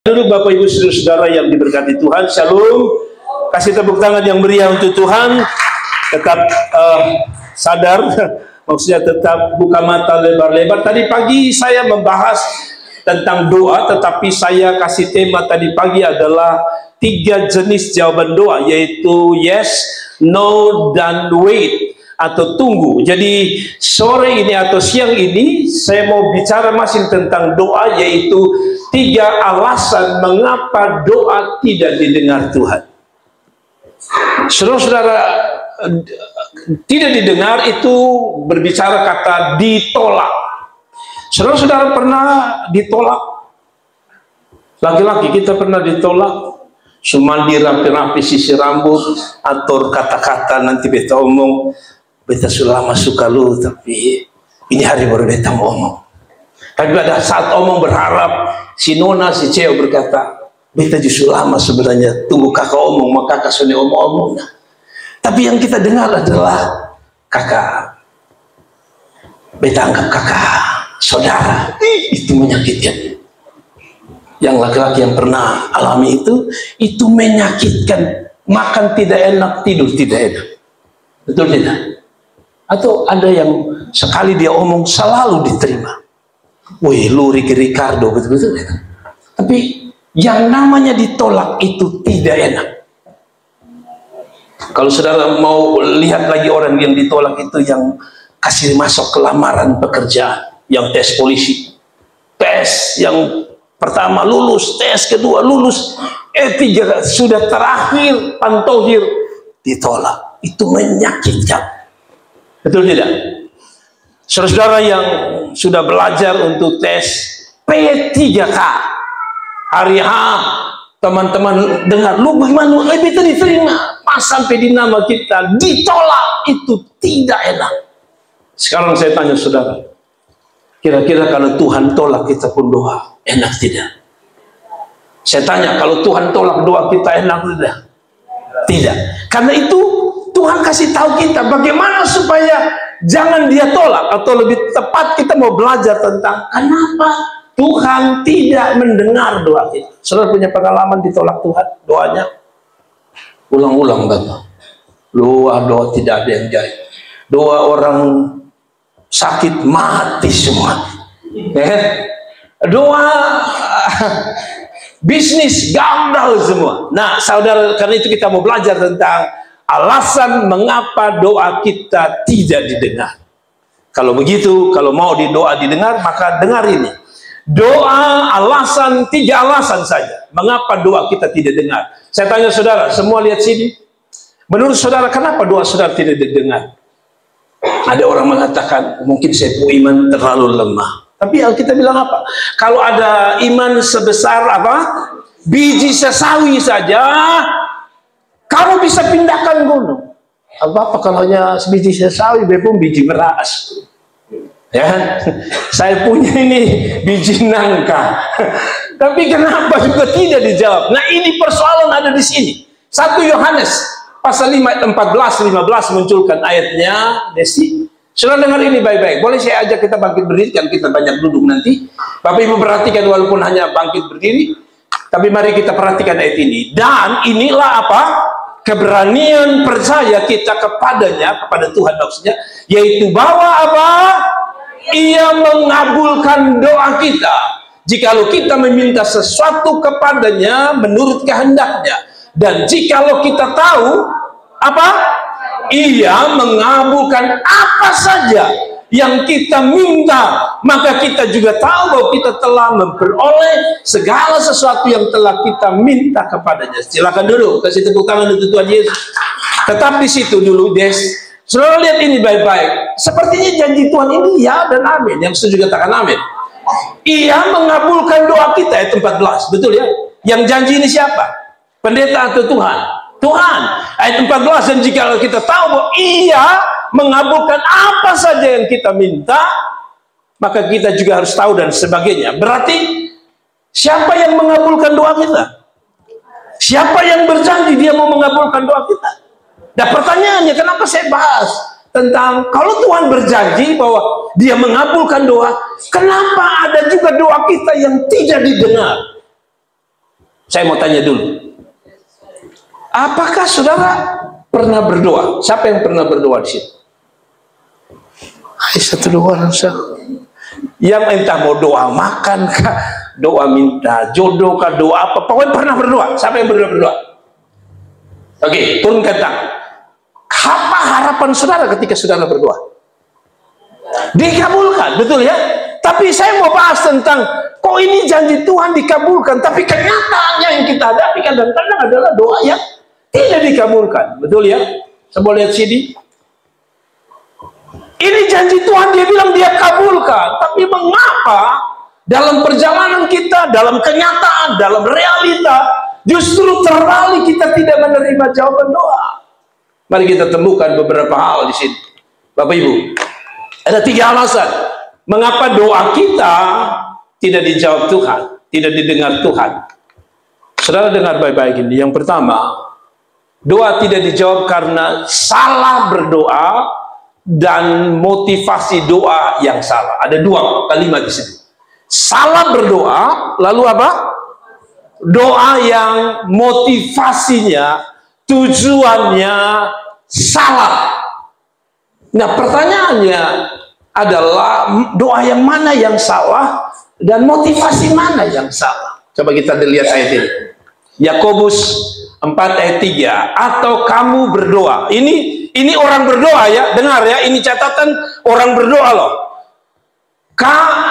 Dulu Bapak Ibu Saudara yang diberkati Tuhan, Shalom. Kasih tepuk tangan yang meriah untuk Tuhan. Tetap sadar, maksudnya tetap buka mata lebar-lebar. Tadi pagi saya membahas tentang doa, tetapi saya kasih tema tadi pagi adalah 3 jenis jawaban doa, yaitu yes, no, dan wait, atau tunggu. Jadi sore ini atau siang ini saya mau bicara masih tentang doa, yaitu 3 alasan mengapa doa tidak didengar Tuhan. Saudara-saudara, tidak didengar itu berbicara kata ditolak. Saudara-saudara pernah ditolak? Laki-laki kita pernah ditolak? Sumandi rapi-rapi sisir rambut, atur kata-kata nanti beta omong, beta sudah lama suka lu, tapi ini hari baru beta mau omong. Tapi pada saat omong berharap, si nona, si cewek berkata, beta justru lama sebenarnya tunggu kakak omong, maka kakak sudah omong-omong. Tapi yang kita dengar adalah kakak, beta anggap kakak saudara. Itu menyakitkan. Yang laki-laki yang pernah alami itu menyakitkan. Makan tidak enak, tidur tidak enak. Betul tidak? Atau ada yang sekali dia omong selalu diterima. Wih, lu Ricardo, betul-betul enak. Tapi yang namanya ditolak itu tidak enak. Kalau saudara mau lihat lagi orang yang ditolak itu, yang kasih masuk ke lamaran pekerjaan, yang tes polisi, tes yang pertama lulus, tes kedua lulus, tiga sudah terakhir pantohir ditolak. Itu menyakitkan. Betul tidak? Saudara-saudara yang sudah belajar untuk tes P3K, hari H, teman-teman dengar, lu bagaimana? Kita diterima, pas sampai di nama kita ditolak, itu tidak enak. Sekarang saya tanya saudara, kira-kira kalau Tuhan tolak kita pun doa, enak tidak? Saya tanya, kalau Tuhan tolak doa kita, enak tidak? Tidak. Karena itu Tuhan kasih tahu kita bagaimana supaya jangan dia tolak, atau lebih tepat kita mau belajar tentang kenapa Tuhan tidak mendengar doa kita. Saudara punya pengalaman ditolak Tuhan doanya? Ulang-ulang Bapak. Doa tidak ada yang jadi. Doa orang sakit mati semua. Doa bisnis gagal semua. Nah, saudara, karena itu kita mau belajar tentang alasan mengapa doa kita tidak didengar. Kalau begitu, kalau mau doa didengar, maka dengar ini. Doa alasan, 3 alasan saja mengapa doa kita tidak dengar. Saya tanya saudara, semua lihat sini. Menurut saudara, kenapa doa saudara tidak didengar? Ada orang mengatakan, mungkin saya punya iman terlalu lemah. Tapi kita bilang apa? Kalau ada iman sebesar apa? Biji sesawi saja, kamu bisa pindahkan gunung. Apa kalau hanya sebiji sesawi, bepom biji beras. Ya, saya punya ini biji nangka. Tapi kenapa juga tidak dijawab? Nah, ini persoalan ada di sini. 1 Yohanes pasal 5 ayat 14-15 munculkan ayatnya, Desi. Sudah dengar ini baik-baik. Boleh saya ajak kita bangkit berdiri, kan kita banyak duduk nanti. Bapak Ibu perhatikan, walaupun hanya bangkit berdiri, tapi mari kita perhatikan ayat ini. Dan inilah apa? Keberanian percaya kita kepadanya, kepada Tuhan maksudnya, yaitu bahwa apa? Ia mengabulkan doa kita jikalau kita meminta sesuatu kepadanya menurut kehendaknya. Dan jikalau kita tahu apa? Ia mengabulkan apa saja yang kita minta, maka kita juga tahu bahwa kita telah memperoleh segala sesuatu yang telah kita minta kepadanya. Silakan dulu, kasih tepuk tangan untuk Tuhan Yesus. Tetap di situ dulu, Des. Saudara lihat ini baik-baik. Sepertinya janji Tuhan ini ya dan amin. Yang setuju katakan amin. Ia mengabulkan doa kita, ayat 14. Betul ya? Yang janji ini siapa? Pendeta atau Tuhan? Tuhan. Ayat 14, dan jika kita tahu bahwa ia mengabulkan apa saja yang kita minta, maka kita juga harus tahu dan sebagainya. Berarti siapa yang mengabulkan doa kita? Siapa yang berjanji dia mau mengabulkan doa kita? Nah, pertanyaannya, kenapa saya bahas tentang kalau Tuhan berjanji bahwa dia mengabulkan doa, kenapa ada juga doa kita yang tidak didengar? Saya mau tanya dulu, apakah saudara pernah berdoa? Siapa yang pernah berdoa di sini? Satu dua orang yang entah mau doa makan kah, doa minta jodoh kah, doa apa, pokoknya pernah berdoa. Siapa yang berdoa? Oke, turunkan tangan. Apa harapan saudara ketika saudara berdoa? Dikabulkan, betul ya? Tapi saya mau bahas tentang kok ini janji Tuhan dikabulkan, tapi kenyataannya yang kita hadapi kadang-kadang adalah doa yang tidak dikabulkan, betul ya? Saya mau lihat sini. Ini janji Tuhan, dia bilang dia kabulkan, tapi mengapa dalam perjalanan kita, dalam kenyataan, dalam realita, justru terbalik, kita tidak menerima jawaban doa? Mari kita temukan beberapa hal di sini, Bapak Ibu. Ada 3 alasan mengapa doa kita tidak dijawab Tuhan, tidak didengar Tuhan. Saudara dengar baik-baik ini. Yang pertama, doa tidak dijawab karena salah berdoa dan motivasi doa yang salah. Ada 2 kalimat di sini. Salah berdoa, lalu apa? Doa yang motivasinya, tujuannya salah. Nah, pertanyaannya adalah doa yang mana yang salah dan motivasi mana yang salah? Coba kita lihat ayat ini. Yakobus 4 ayat 3. Atau kamu berdoa. Ini orang berdoa ya, dengar ya, ini catatan orang berdoa loh.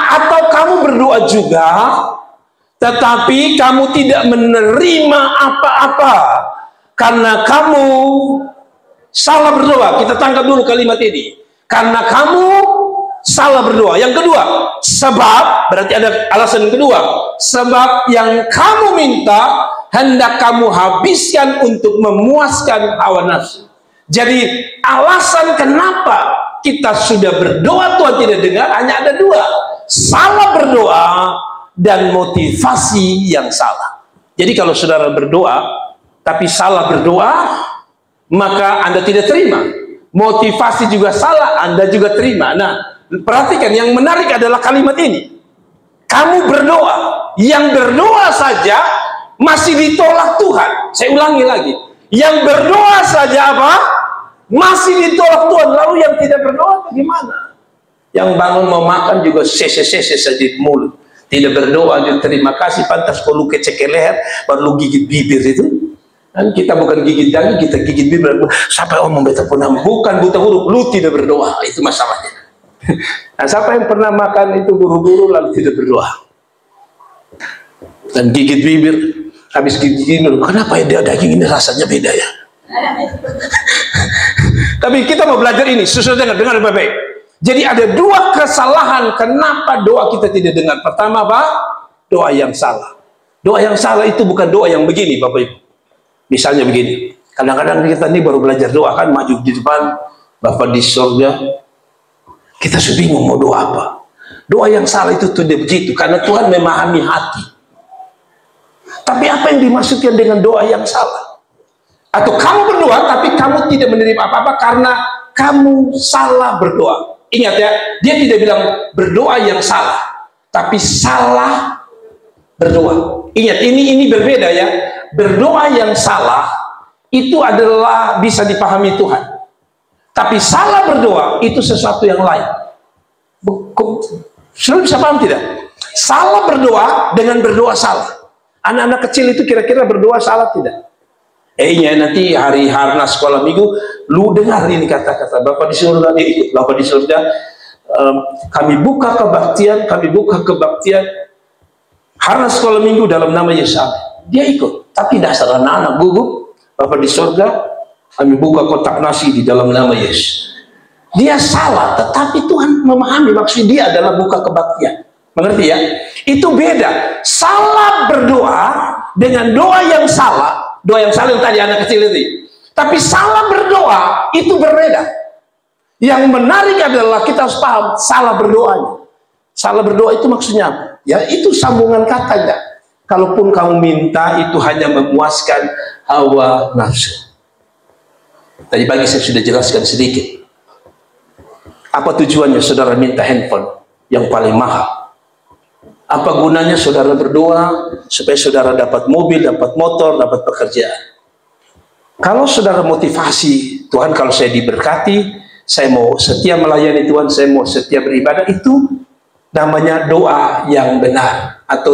Atau kamu berdoa juga, tetapi kamu tidak menerima apa-apa karena kamu salah berdoa. Kita tangkap dulu kalimat ini. Karena kamu salah berdoa. Yang kedua, sebab, berarti ada alasan yang kedua. Sebab yang kamu minta hendak kamu habiskan untuk memuaskan hawa nafsu. Jadi alasan kenapa kita sudah berdoa Tuhan tidak dengar hanya ada 2. Salah berdoa dan motivasi yang salah. Jadi kalau saudara berdoa tapi salah berdoa, maka Anda tidak terima. Motivasi juga salah, Anda juga terima. Nah, perhatikan, yang menarik adalah kalimat ini. Kamu berdoa, yang berdoa saja masih ditolak Tuhan. Saya ulangi lagi, yang berdoa saja apa? Masih ditolak Tuhan. Lalu yang tidak berdoa gimana? Yang bangun mau makan juga sese-sese saja di mulut. Tidak berdoa, juga terima kasih, pantas kau lu kecek leher, baru lu gigit bibir itu. Dan kita bukan gigit daging, kita gigit bibir. Siapa yang ngomong beta pun bukan buta huruf, lu tidak berdoa, itu masalahnya. Nah, siapa yang pernah makan itu buru-buru lalu tidak berdoa dan gigit bibir, habis gigit bibir, kenapa ya daging ini rasanya beda ya? Tapi kita mau belajar ini, susah dengar baik-baik. Jadi ada 2 kesalahan kenapa doa kita tidak dengar. Pertama apa? Doa yang salah. Doa yang salah itu bukan doa yang begini, Bapak Ibu. Misalnya begini, kadang-kadang kita ini baru belajar doa kan, maju di depan, Bapak di surga, kita sudah bingung mau doa apa. Doa yang salah itu tidak begitu, karena Tuhan memahami hati. Tapi apa yang dimaksudkan dengan doa yang salah? Atau kamu berdoa tapi kamu tidak menerima apa-apa karena kamu salah berdoa. Ingat ya, dia tidak bilang berdoa yang salah, tapi salah berdoa. Ingat, ini berbeda ya. Berdoa yang salah itu adalah bisa dipahami Tuhan. Tapi salah berdoa itu sesuatu yang lain. Sudah bisa paham tidak? Salah berdoa dengan berdoa salah. Anak-anak kecil itu kira-kira berdoa salah tidak? Nanti hari harnas sekolah minggu, lu dengar ini kata-kata Bapak di surga, ikut Bapak di surga. Kami buka kebaktian harnas sekolah minggu dalam nama Yesus. Dia ikut, tapi dasar anak-anak gugup. Bapak di surga, kami buka kotak nasi di dalam nama Yesus. Dia salah, tetapi Tuhan memahami maksud dia adalah buka kebaktian. Mengerti ya? Itu beda. Salah berdoa dengan doa yang salah. Doa yang salah yang tadi anak kecil itu. Tapi salah berdoa itu berbeda. Yang menarik adalah kita harus paham salah berdoanya. Salah berdoa itu maksudnya apa? Ya, itu sambungan katanya. Kalaupun kamu minta itu hanya memuaskan hawa nafsu. Tadi pagi saya sudah jelaskan sedikit. Apa tujuannya saudara minta handphone yang paling mahal? Apa gunanya saudara berdoa supaya saudara dapat mobil, dapat motor, dapat pekerjaan? Kalau saudara motivasi, Tuhan kalau saya diberkati, saya mau setia melayani Tuhan, saya mau setia beribadah, itu namanya doa yang benar atau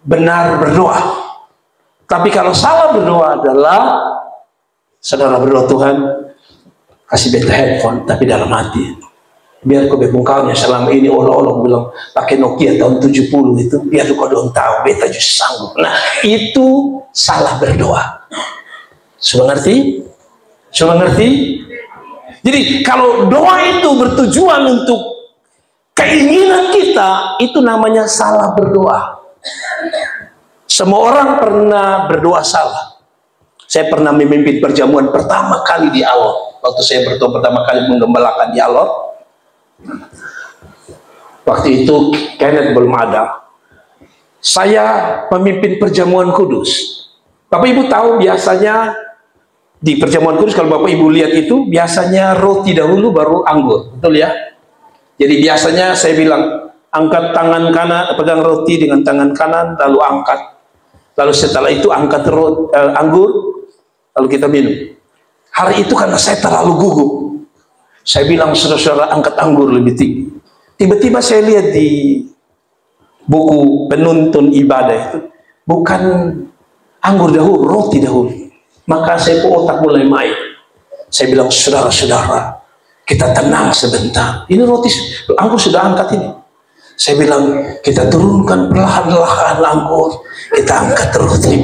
benar berdoa. Tapi kalau salah berdoa adalah saudara berdoa, Tuhan kasih beta handphone, tapi dalam hati biar kau bebungkalnya selama ini Allah bilang pakai Nokia tahun 70 itu, biar kau dong tahu beta justru sanggup. Nah, itu salah berdoa. Sudah ngerti? Sudah ngerti? Jadi kalau doa itu bertujuan untuk keinginan kita, itu namanya salah berdoa. Semua orang pernah berdoa salah. Saya pernah memimpin perjamuan pertama kali di Alor. Waktu saya berdoa pertama kali menggembalakan di Alor, waktu itu Kenneth belum ada. Saya pemimpin perjamuan kudus. Bapak Ibu tahu biasanya di perjamuan kudus, kalau Bapak Ibu lihat itu biasanya roti dahulu baru anggur, betul ya? Jadi biasanya saya bilang angkat tangan kanan, pegang roti dengan tangan kanan, lalu angkat, lalu setelah itu angkat anggur, lalu kita minum. Hari itu karena saya terlalu gugup, saya bilang saudara-saudara angkat anggur lebih tinggi. Tiba-tiba saya lihat di buku penuntun ibadah itu bukan anggur dahulu, roti dahulu. Maka saya pun otak mulai main. Saya bilang, saudara-saudara, kita tenang sebentar. Ini roti, anggur sudah angkat ini. Saya bilang, kita turunkan perlahan-lahan anggur, kita angkat roti.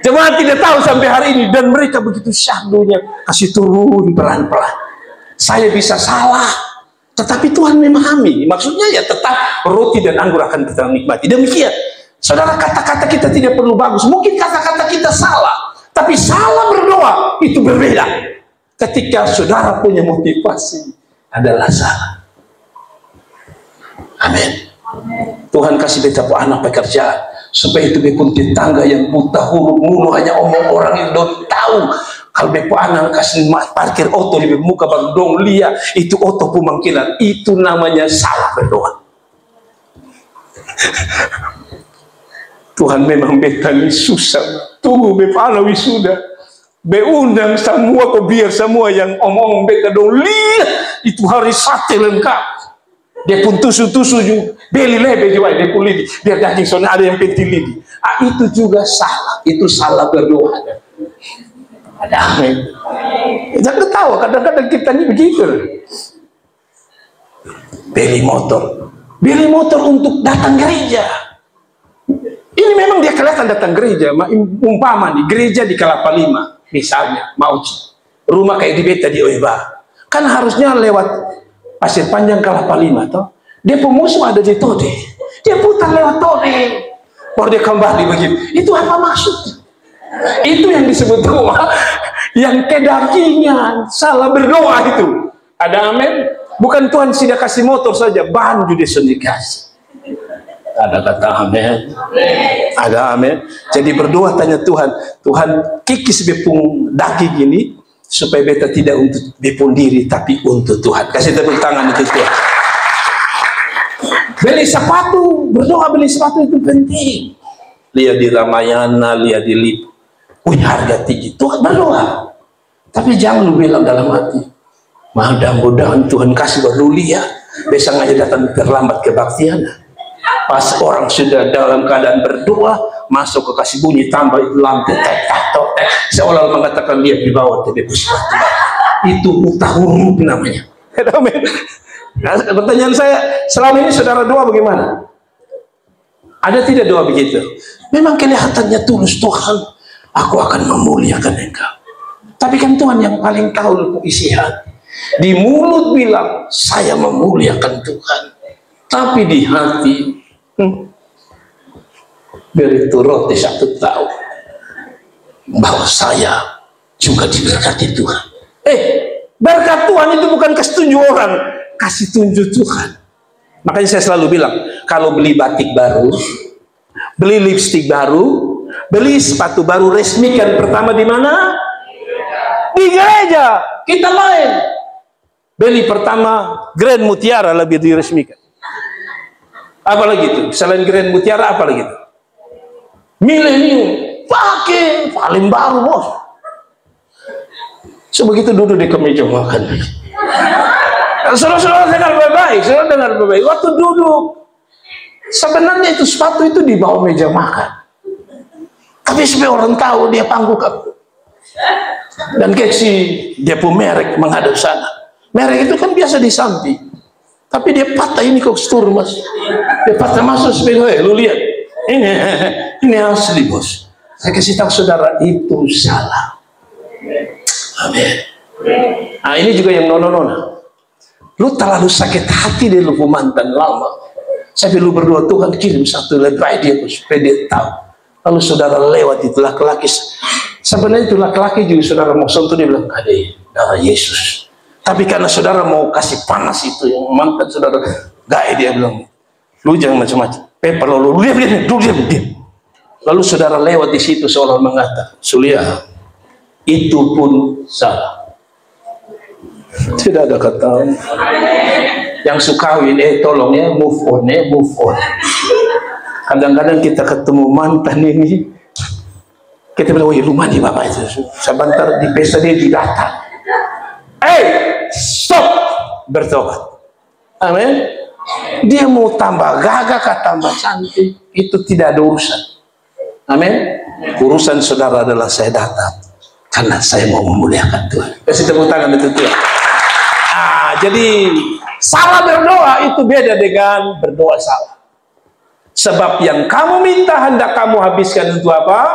Jemaat tidak tahu sampai hari ini, dan mereka begitu syahdunya kasih turun pelan-pelan. Saya bisa salah, tetapi Tuhan memahami. Maksudnya ya tetap roti dan anggur akan kita nikmati. Demikian, saudara, kata-kata kita tidak perlu bagus. Mungkin kata-kata kita salah, tapi salah berdoa itu berbeda. Ketika saudara punya motivasi adalah salah. Amin. Tuhan kasih beta anak pekerjaan supaya itu pun tetangga yang buta huruf mulu hanya omong orang yang don't tahu. Kalau bepo anak kasih parkir oto di muka bang dong lihat itu oto pemangkilan, itu namanya salah berdoa. Tuhan memang beta ini susah. Tunggu bepo anak wisuda, beundang semua kok biar semua yang omong beta dong lihat itu hari sate lengkap. Dia pun tusu-tusu juga, beli lebe juga, dia pun lidi, biar daging soalnya ada yang penting lidi. Ah, itu juga salah, itu salah berdoa. Ada amin. Jangan ketawa, kadang-kadang kita ini begitu. Beli motor untuk datang gereja. Ini memang dia kelihatan datang gereja, umpama di gereja di Kelapa Lima, misalnya, Mauci, rumah kayak di beta di Oeba, kan harusnya lewat Pasir Panjang Kelapa Lima toh. Dia pemusuh ada di Tode. Dia putar lewat Tode. Baru dia kembali begitu. Itu apa maksud? Itu yang disebut doa yang kedagingan, salah berdoa itu. Ada amin? Bukan Tuhan sudah kasih motor saja, bahan juga sudah dikasih. Ada kata amin. Ada amin. Jadi berdoa tanya Tuhan, Tuhan kikis bepung daging ini supaya beta tidak untuk bepun diri tapi untuk Tuhan. Kasih tepuk tangan untuk Tuhan. Beli sepatu, berdoa beli sepatu itu penting. Lihat di Ramayana, lihat di Lip, punya harga tinggi. Tuhan berdoa, tapi jangan lu bilang dalam hati, mudah-mudahan Tuhan kasih baru lihat, besok aja datang terlambat kebaktian. Pas orang sudah dalam keadaan berdoa, masuk ke kasih bunyi tambah itu lampu seolah mengatakan dia di bawah TV sepatu. Itu utah huruf namanya. Nah, pertanyaan saya, selama ini saudara doa bagaimana? Ada tidak doa begitu? Memang kelihatannya tulus, Tuhan, aku akan memuliakan Engkau. Tapi kan Tuhan yang paling tahu isi hati. Di mulut bilang saya memuliakan Tuhan, tapi di hati beritu roti satu tahu bahwa saya juga diberkati Tuhan. Berkat Tuhan itu bukan kesetuju orang, kasih tunjuk Tuhan. Makanya saya selalu bilang, kalau beli batik baru, beli lipstik baru, beli sepatu baru, resmikan pertama di mana? Di gereja. Kita lain. Beli pertama Grand Mutiara lebih diresmikan. Apalagi itu? Selain Grand Mutiara, apalagi itu? Milenium, pakai paling baru, bos. Sebegitu duduk di kemeja makan. Saudara-saudara dengar baik-baik, saudara dengar baik-baik. Waktu duduk, sebenarnya itu sepatu itu di bawah meja makan. Tapi supaya orang tahu dia pangguk aku. Dan keksi dia pun merek menghadap sana. Merek itu kan biasa di samping. Tapi dia patah ini kostur, mas. Dia patah masuk sepeda. Lu lihat. Ini asli, bos. Saya kasih tahu saudara, itu salah. Amin. Nah, ini juga yang nona-nona. Lu terlalu sakit hati deh lu mantan lama. Sampai lu berdoa, Tuhan kirim satu lebay dia supaya dia tahu. Lalu saudara lewat itu laki-laki. Sebenarnya itu laki-laki juga saudara mau sentuh, dia bilang, ada darah Yesus. Tapi karena saudara mau kasih panas itu yang mantan saudara, gak, dia bilang, lu jangan macam-macam. Peper lu diam. Lalu saudara lewat di situ seolah mengatakan, Sulia, itu pun salah. Tidak ada kata. Yang suka tolong ya, move on. Kadang-kadang kita ketemu mantan ini, kita bilang, lu mandi bapak itu. Sebentar di pesta dia juga datang. Stop, bertobat. Amin. Dia mau tambah gagah kah tambah cantik, itu tidak ada urusan. Amin. Urusan saudara adalah saya datang karena saya mau memuliakan Tuhan. Kasih tepuk tangan itu Tuhan. Jadi salah berdoa itu beda dengan berdoa salah. Sebab yang kamu minta hendak kamu habiskan untuk apa?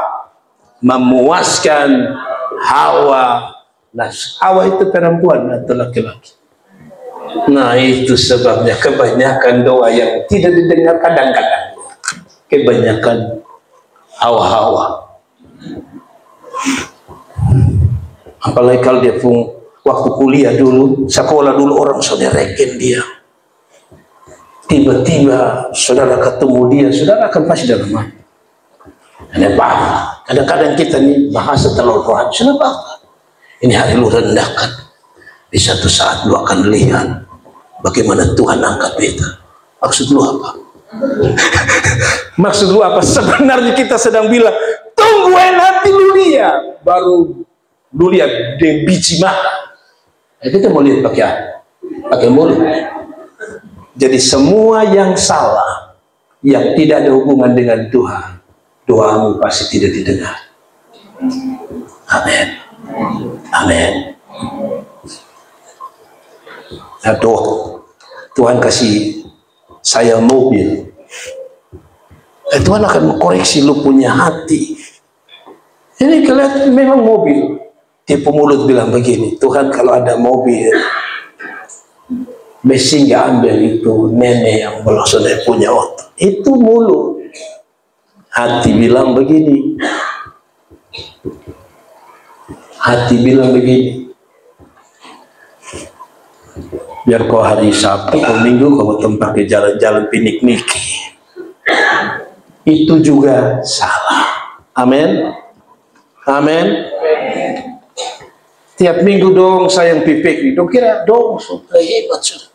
Memuaskan hawa nafsu. Hawa itu perempuan atau laki-laki. Nah, itu sebabnya kebanyakan doa yang tidak didengar kadang-kadang. Kebanyakan hawa-hawa. Apalagi kalau dia pun waktu kuliah dulu, sekolah dulu, orang sudah reken dia. Tiba-tiba saudara ketemu dia, saudara akan pasti dalam hati. Ada apa? Kadang-kadang kita nih bahasa terlalu keras. Kenapa? Ini hari lu rendahkan. Di satu saat lu akan lihat bagaimana Tuhan angkat beta. Maksud lu apa? Maksud lu apa? Sebenarnya kita sedang bilang, tungguin nanti lu lihat. Baru lu lihat di biji mata. Kita mau lihat pakai mulut. Jadi semua yang salah, yang tidak ada hubungan dengan Tuhan, doamu pasti tidak didengar. Amin. Amin. Tuhan kasih saya mobil. Tuhan akan mengkoreksi lu punya hati. Ini kelihatan memang mobil. Dia pemulut bilang begini, Tuhan kalau ada mobil, mesti nggak ambil itu nenek yang belum sudah punya otot. Itu mulut. Hati bilang begini. Hati bilang begini. Biar kau hari Sabtu, kau Minggu, kau tempat ke jalan-jalan pinik-niki. Itu juga salah. Amin. Amin. Tiap minggu dong sayang pipik. Dong kira dong sudah hebat sudah.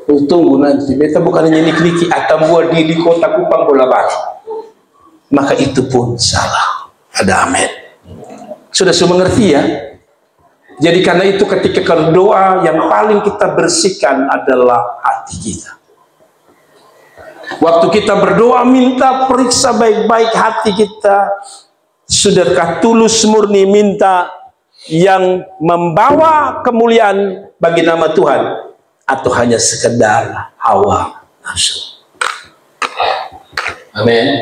Tunggu nanti. Beta bukan hanya niki-niki atau buat di kota Kupang bola balik. Maka itu pun salah. Ada amin. Sudah mengerti ya? Jadi karena itu ketika berdoa yang paling kita bersihkan adalah hati kita. Waktu kita berdoa minta periksa baik-baik hati kita. Sudahkah tulus murni minta yang membawa kemuliaan bagi nama Tuhan, atau hanya sekedar hawa nafsu? Amin.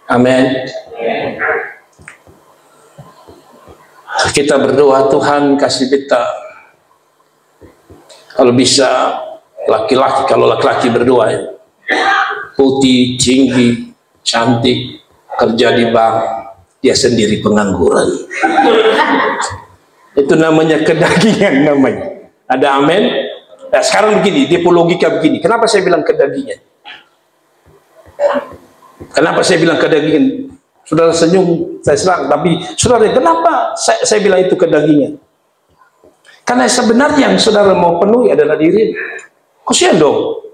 Amin. Kita berdoa, Tuhan kasih kita, kalau bisa laki-laki, kalau laki-laki berdoa ya, putih, tinggi, cantik, kerja di bank, dia sendiri pengangguran. Itu namanya kedagingan namanya. Ada amin. Nah, sekarang begini, dia logika begini. Kenapa saya bilang kedagingan? Kenapa saya bilang kedagingan? Saudara senyum, saya serang. Tapi saudara, kenapa saya bilang itu kedagingan? Karena sebenarnya yang saudara mau penuhi adalah diri. Kasihan dong.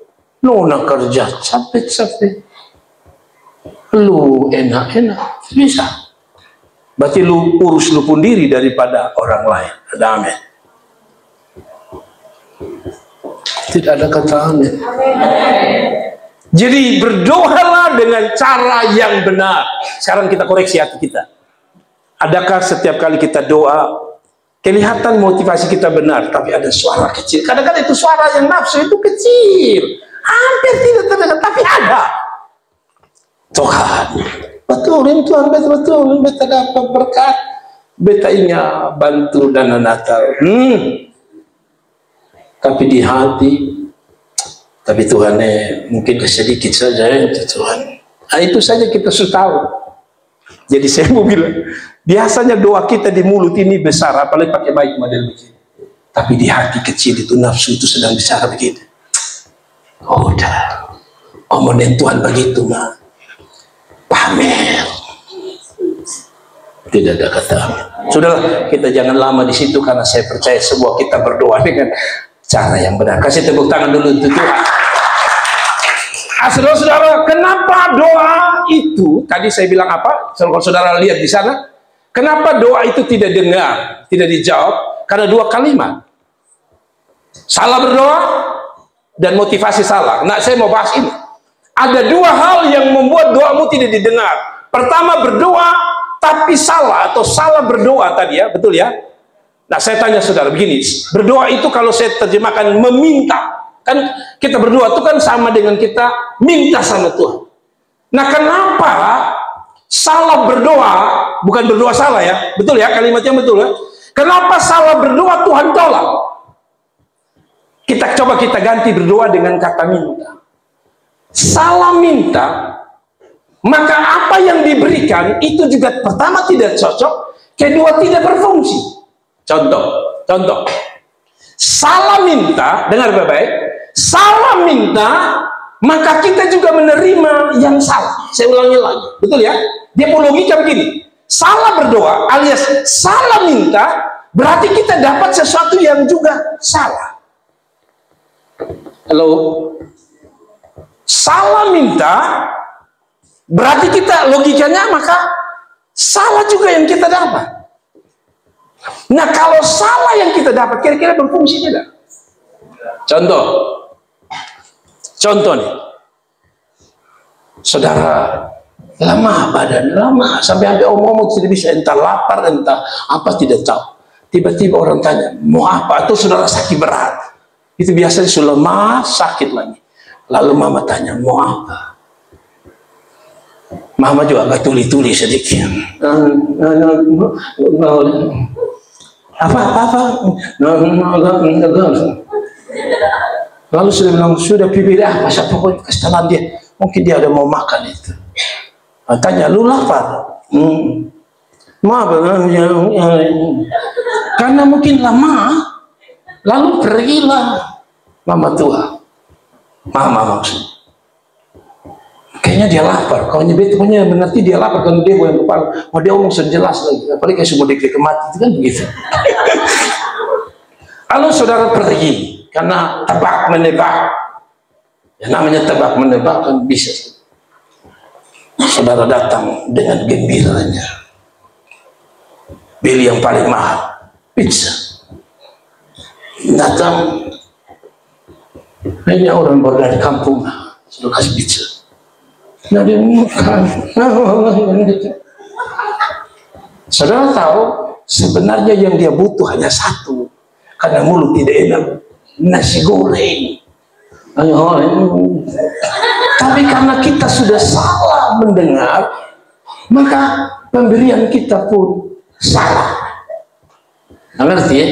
Nona kerja capek-capek, lu enak-enak, bisa. Berarti lu urus lu pun diri daripada orang lain. Ada amin. Tidak ada kata amin. Jadi berdoalah dengan cara yang benar. Sekarang kita koreksi hati kita. Adakah setiap kali kita doa kelihatan motivasi kita benar, tapi ada suara kecil? Kadang-kadang itu suara yang nafsu itu kecil, hampir tidak terdengar, tapi ada. Tuhan, betulin Tuhan, betul, beta dapat berkat, beta ingat bantu dana Natal. Tapi di hati, tapi Tuhan mungkin sedikit saja ya Tuhan. Nah, itu saja kita sudah tahu. Jadi saya mau bilang, biasanya doa kita di mulut ini besar, apalagi pakai baik model begini. Tapi di hati kecil itu nafsu itu sedang bicara begitu. Oh udah, omongan Tuhan begitu mah. Pamer. Tidak ada kata. Sudahlah, kita jangan lama di situ karena saya percaya semua kita berdoa dengan cara yang benar. Kasih tepuk tangan dulu untuk Tuhan. Saudara-saudara, kenapa doa itu tadi saya bilang apa? Kalau saudara lihat di sana, kenapa doa itu tidak dengar, tidak dijawab? Karena dua kalimat. Salah berdoa dan motivasi salah. Nah, saya mau bahas ini. Ada dua hal yang membuat doamu tidak didengar. Pertama, berdoa tapi salah atau salah berdoa tadi ya, betul ya? Nah, saya tanya saudara begini, berdoa itu kalau saya terjemahkan meminta. Kan kita berdoa itu kan sama dengan kita minta sama Tuhan. Nah, kenapa salah berdoa, bukan berdoa salah ya, betul ya, kalimatnya betul ya. Kenapa salah berdoa Tuhan tolak? Kita coba kita ganti berdoa dengan kata minta. Salah minta, maka apa yang diberikan itu juga pertama tidak cocok, kedua tidak berfungsi. Contoh, salah minta, dengar baik-baik, salah minta, maka kita juga menerima yang salah. Saya ulangi lagi, betul ya? Dia punya logika begini, salah berdoa alias salah minta, berarti kita dapat sesuatu yang juga salah. Halo? Salah minta, berarti kita logikanya maka salah juga yang kita dapat. Nah, kalau salah yang kita dapat, kira-kira berfungsi tidak? Contoh nih, saudara lemah badan, lemah sampai omong-omong tidak bisa, entah lapar, entah apa tidak tahu. Tiba-tiba orang tanya, mau apa? Atau saudara sakit berat, itu biasanya sudah lemah, sakit lagi. Lalu mama tanya, mau apa? Mama juga agak tuli-tuli sedikit. Apa? Lalu sudah bilang, sudah pilih apa? Pokoknya kesalahan dia. Mungkin dia ada mau makan itu. Tanya, lu lapar? Maaf, karena mungkin lama. Lalu pergilah mama tua. Mama maksud. Kayaknya dia lapar. Kalau nyebut punya mengerti dia lapar kalau dia yang kepala. Mau dia omong sejelas lagi. Apalagi kayak semua diklik mati itu kan begitu. Lalu saudara pergi karena tebak menebak. Ya, namanya tebak menebak kan bisa. Saudara datang dengan gembiranya. Beli yang paling mahal, pizza. Datang. Ini orang baru dari kampung, sudah kasih pizza. Nah, dia makan. Saudara tahu sebenarnya yang dia butuh hanya satu, karena mulut tidak enak, nasi goreng. Tapi karena kita sudah salah mendengar, maka pemberian kita pun salah. Mengerti ya?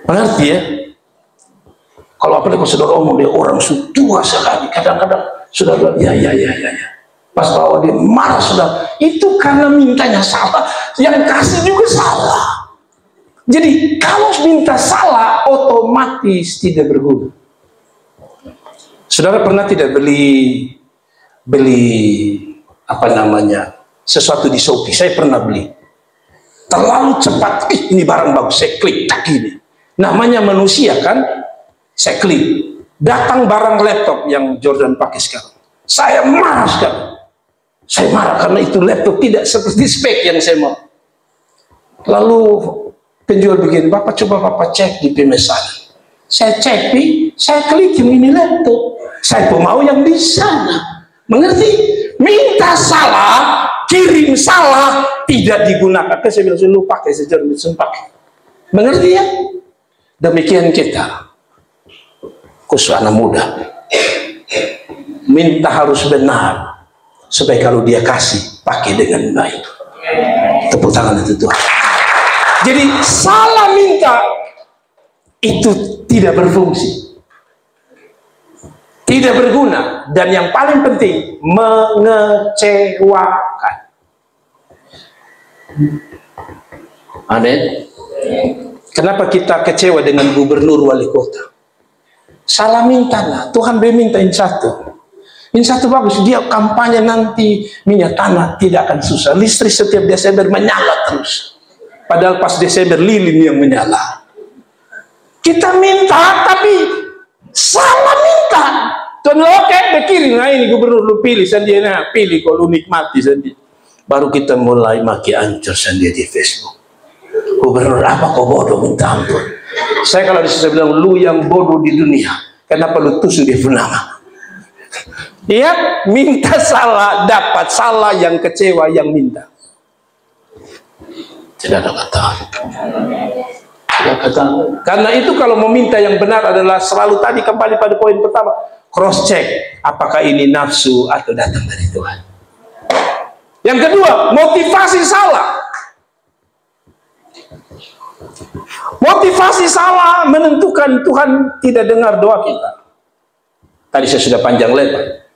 Mengerti ya? Kalau apalagi kalau saudara omong dia orang tua sekali, kadang-kadang sudah ya. Pas bawa dia marah sudah, itu karena mintanya salah, yang kasih juga salah. Jadi kalau minta salah, otomatis tidak berguna. Saudara pernah tidak beli apa namanya sesuatu di Shopee? Saya pernah beli. Terlalu cepat, ini barang bagus, saya klik tak gini. Namanya manusia kan, saya klik. Datang barang laptop yang Jordan pakai sekarang, saya marah sekali. Saya marah karena itu laptop tidak seperti spek yang saya mau. Lalu penjual begini, Bapak coba Bapak cek di pemesanan. Saya cek, saya klik ini laptop. Saya pun mau yang di sana. Mengerti? Minta salah, kirim salah, tidak digunakan. Saya bilang, lu pakai sejarah, pakai. Mengerti ya? Demikian kita, khusus anak muda, minta harus benar, supaya kalau dia kasih, pakai dengan baik. Tepuk tangan itu Tuhan. Jadi salah minta itu tidak berfungsi, tidak berguna, dan yang paling penting mengecewakan. Amin. Kenapa kita kecewa dengan gubernur wali kota? Salah minta lah. Tuhan minta insatu bagus, dia kampanye nanti minyak tanah tidak akan susah, listrik setiap Desember menyala terus, padahal pas Desember lilin yang menyala. Kita minta tapi salah minta. Tuhan oke, berkirim, nah ini gubernur lu pilih sendiri, nah pilih kalau lu nikmati sendiri. Baru kita mulai maki ancur sendiri di Facebook. Gubernur apa kau bodoh, minta ampun. Saya kalau bisa bilang, lu yang bodoh di dunia, kenapa lu tusuk di Purnama? Iya, minta salah, dapat salah, yang kecewa, yang minta. Tidak ada kata. Karena itu kalau meminta yang benar adalah selalu tadi kembali pada poin pertama, cross check, apakah ini nafsu atau datang dari Tuhan. Yang kedua, motivasi salah. Motivasi salah menentukan Tuhan tidak dengar doa kita. Tadi saya sudah panjang lebar,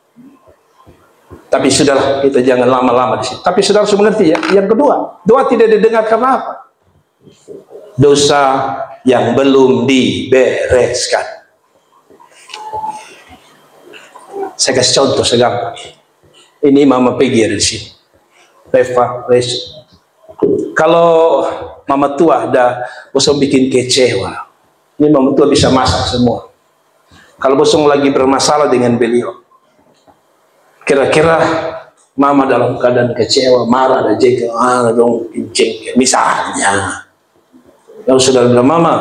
tapi sudahlah, kita jangan lama-lama di sini. Tapi saudara harus mengerti ya. Yang kedua, doa tidak didengar karena apa? Dosa yang belum dibereskan. Saya kasih contoh segampang. Ini Mama Peggy ada di sini. Reva, kalau Mama tua ada bosong bikin kecewa, ini Mama tua bisa masak semua. Kalau bosong lagi bermasalah dengan beliau, kira-kira Mama dalam keadaan kecewa, marah, ada jengkel, dong jengkel, misalnya. Lalu saudara bilang, Mama,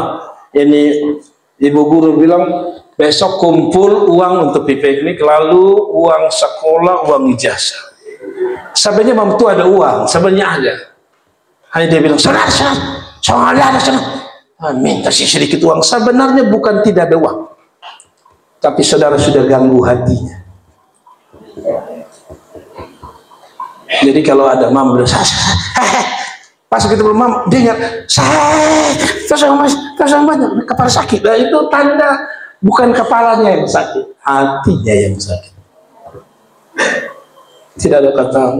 ini ibu guru bilang besok kumpul uang untuk piknik, lalu uang sekolah, uang ijazah. Sebenarnya Mama tua ada uang, sebenarnya ada. Hanya dia bilang, saudara, minta sih sedikit uang. Sebenarnya bukan tidak ada uang, tapi saudara sudah ganggu hatinya. Jadi kalau ada Mama bilang, pas kita belum Mama dengar, kosong banyak, kepala sakit. Nah, itu tanda bukan kepalanya yang sakit, hatinya yang sakit. Tidak ada kata.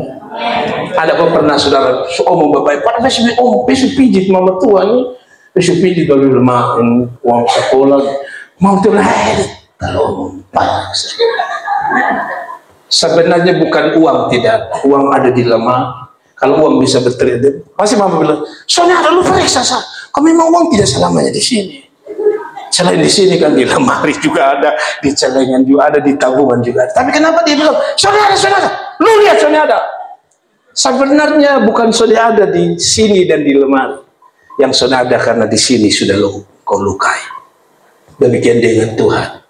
Ada kok pernah saudara omong bapak, pada besok pijit Mama tua ini, besok pijit baru lemahin uang sekolah, mau tuh lahir, kalau paksa. Sebenarnya bukan uang, tidak, uang ada di lemah. Kalau uang bisa berteriak, pasti Mama bilang, soalnya ada lu periksa, kau memang uang tidak selamanya di sini. Selain di sini kan di lemari juga ada, di celengan juga ada, di tabungan juga ada. Tapi kenapa dia bilang, soalnya ada, lu lihat soalnya ada. Sebenarnya bukan soalnya ada di sini dan di lemari. Yang soalnya ada karena di sini sudah kau lukai. Demikian dengan Tuhan.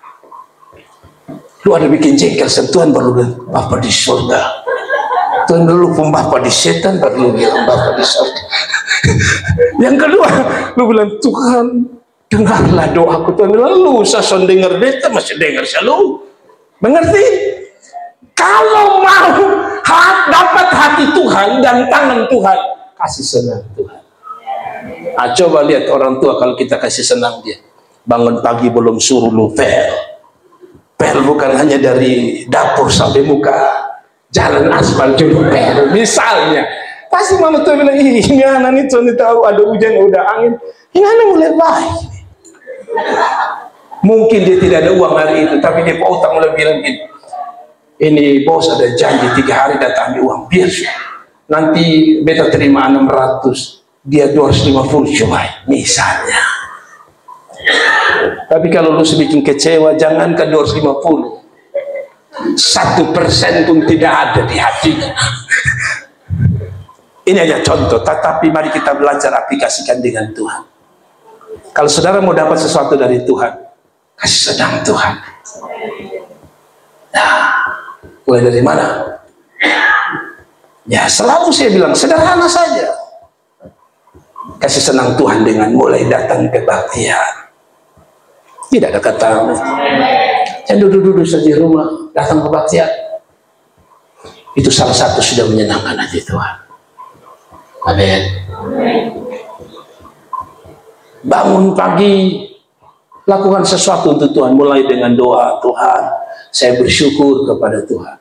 Lu ada bikin jengkel sentuhan baru bilang, Bapak di surga. Tuhan dulu pun Bapak di setan, baru lu bilang Bapak di surga. Yang kedua, lu bilang, Tuhan dengarlah doaku. Tuhan bilang, lu sason dengar beta masih dengar selalu. Mengerti? Kalau mau dapat hati Tuhan dan tangan Tuhan, kasih senang Tuhan. Coba lihat orang tua kalau kita kasih senang dia. Bangun pagi belum suruh lu pel. Pel bukan hanya dari dapur sampai muka jalan aspal juga pel. Misalnya, pasti Mama tua bilang, ini anak ini tahu ada hujan, udah angin. Ini anak mulai baik. Mungkin dia tidak ada uang hari itu, tapi dia utang mulai bilang gini, ini bos ada janji 3 hari datang ambil uang, biar nanti beta terima 600, dia 250 coba misalnya. Tapi kalau lu bikin kecewa, jangankan 250, 1% pun tidak ada di hatinya. Ini hanya contoh, tetapi mari kita belajar aplikasikan dengan Tuhan. Kalau saudara mau dapat sesuatu dari Tuhan, kasih sedang Tuhan. Nah, mulai dari mana? Ya, selalu saya bilang sederhana saja. Kasih senang Tuhan dengan mulai datang kebaktian. Tidak ada kata yang duduk-duduk saja di rumah, datang kebaktian. Itu salah satu sudah menyenangkan hati Tuhan. Amin. Bangun pagi, lakukan sesuatu untuk Tuhan. Mulai dengan doa, Tuhan, saya bersyukur kepada Tuhan.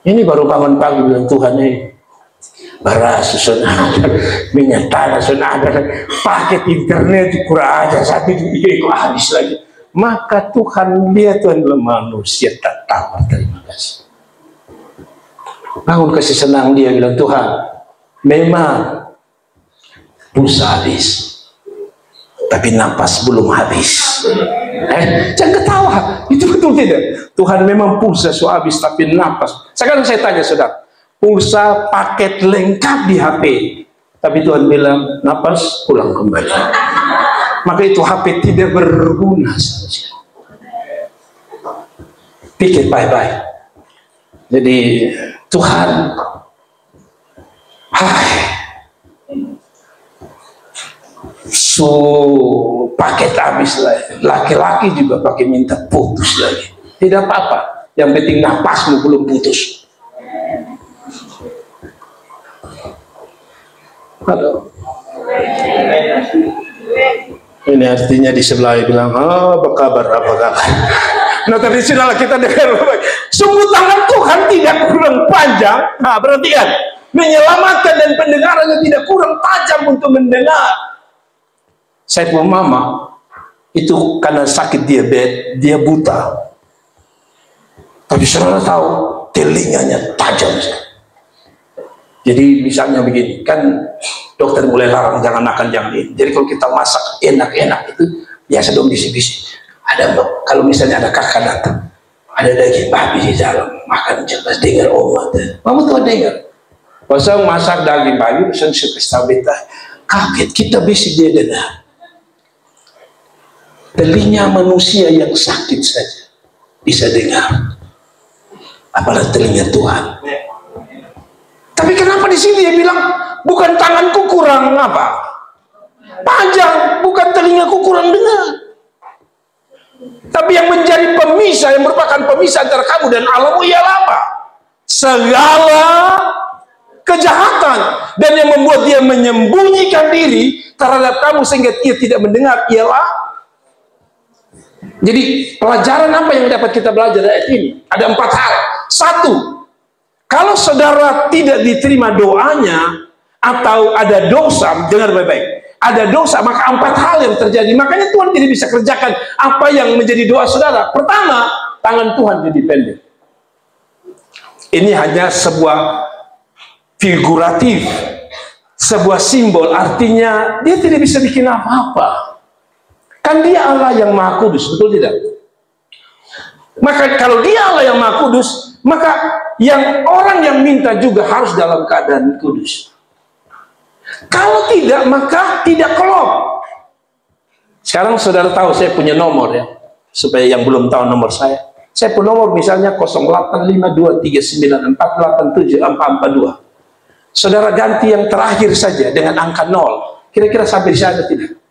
Ini baru bangun pagi bilang, Tuhan beras susun ada, minyak tanah susun ada, paket internet kurang aja, satu kok habis lagi. Maka Tuhan lihat, Tuhan bilang, manusia tak tahu terima kasih. Bangun kasih senang, dia bilang, Tuhan memang pulsa habis, tapi napas belum habis. Jangan ketawa, itu betul tidak? Tuhan memang pulsa so habis, tapi napas. Sekarang saya tanya saudara, pulsa paket lengkap di HP, tapi Tuhan bilang napas pulang kembali. Maka itu HP tidak berguna saja. Pikir baik-baik. Jadi Tuhan, paket habis lah. Laki-laki juga pakai minta putus lagi. Tidak apa-apa, yang penting napasmu belum putus. Halo. Ini artinya di sebelah bilang, apa kabar? Nah, tadi sudahlah kita dengar. Sungguh tangan Tuhan tidak kurang panjang. Nah, berarti kan menyelamatkan dan pendengarannya tidak kurang tajam untuk mendengar. Saya punya mama itu karena sakit diabetes, dia buta. Tapi saudara tahu telinganya tajam. Jadi misalnya begini, kan dokter mulai larang jangan makan jangan ini. Jadi kalau kita masak enak-enak itu biasa dong bisi-bisi. Ada kalau misalnya ada kakak datang, ada daging babi di dalam, makan cepat dengar omat. Kamu tuh dengar. Pasal masak daging babi, pesan suka beta. Kaget kita bisi dia dengar. Telinga manusia yang sakit saja bisa dengar. Apalagi telinga Tuhan. Tapi kenapa di sini dia bilang bukan tanganku kurang apa? Panjang, bukan telingaku kurang dengar. Tapi yang menjadi pemisah, yang merupakan pemisah antara kamu dan Allahmu ialah apa? Segala kejahatan. Dan yang membuat dia menyembunyikan diri terhadap kamu sehingga dia tidak mendengar ialah. Jadi pelajaran apa yang dapat kita belajar dari ayat ini? Ada 4 hal. 1, kalau saudara tidak diterima doanya atau ada dosa, dengar baik-baik, ada dosa, maka 4 hal yang terjadi. Makanya Tuhan tidak bisa kerjakan apa yang menjadi doa saudara. Pertama, tangan Tuhan jadi pendek. Ini hanya sebuah figuratif, sebuah simbol, artinya dia tidak bisa bikin apa-apa. Kan dia Allah yang Maha Kudus, betul tidak? Maka kalau dia Allah yang Maha Kudus, maka yang orang yang minta juga harus dalam keadaan kudus. Kalau tidak, maka tidak kelop. Sekarang saudara tahu saya punya nomor ya, supaya yang belum tahu nomor saya punya nomor misalnya 085239487442. Saudara ganti yang terakhir saja dengan angka 0. Kira-kira sampai di sana tidak?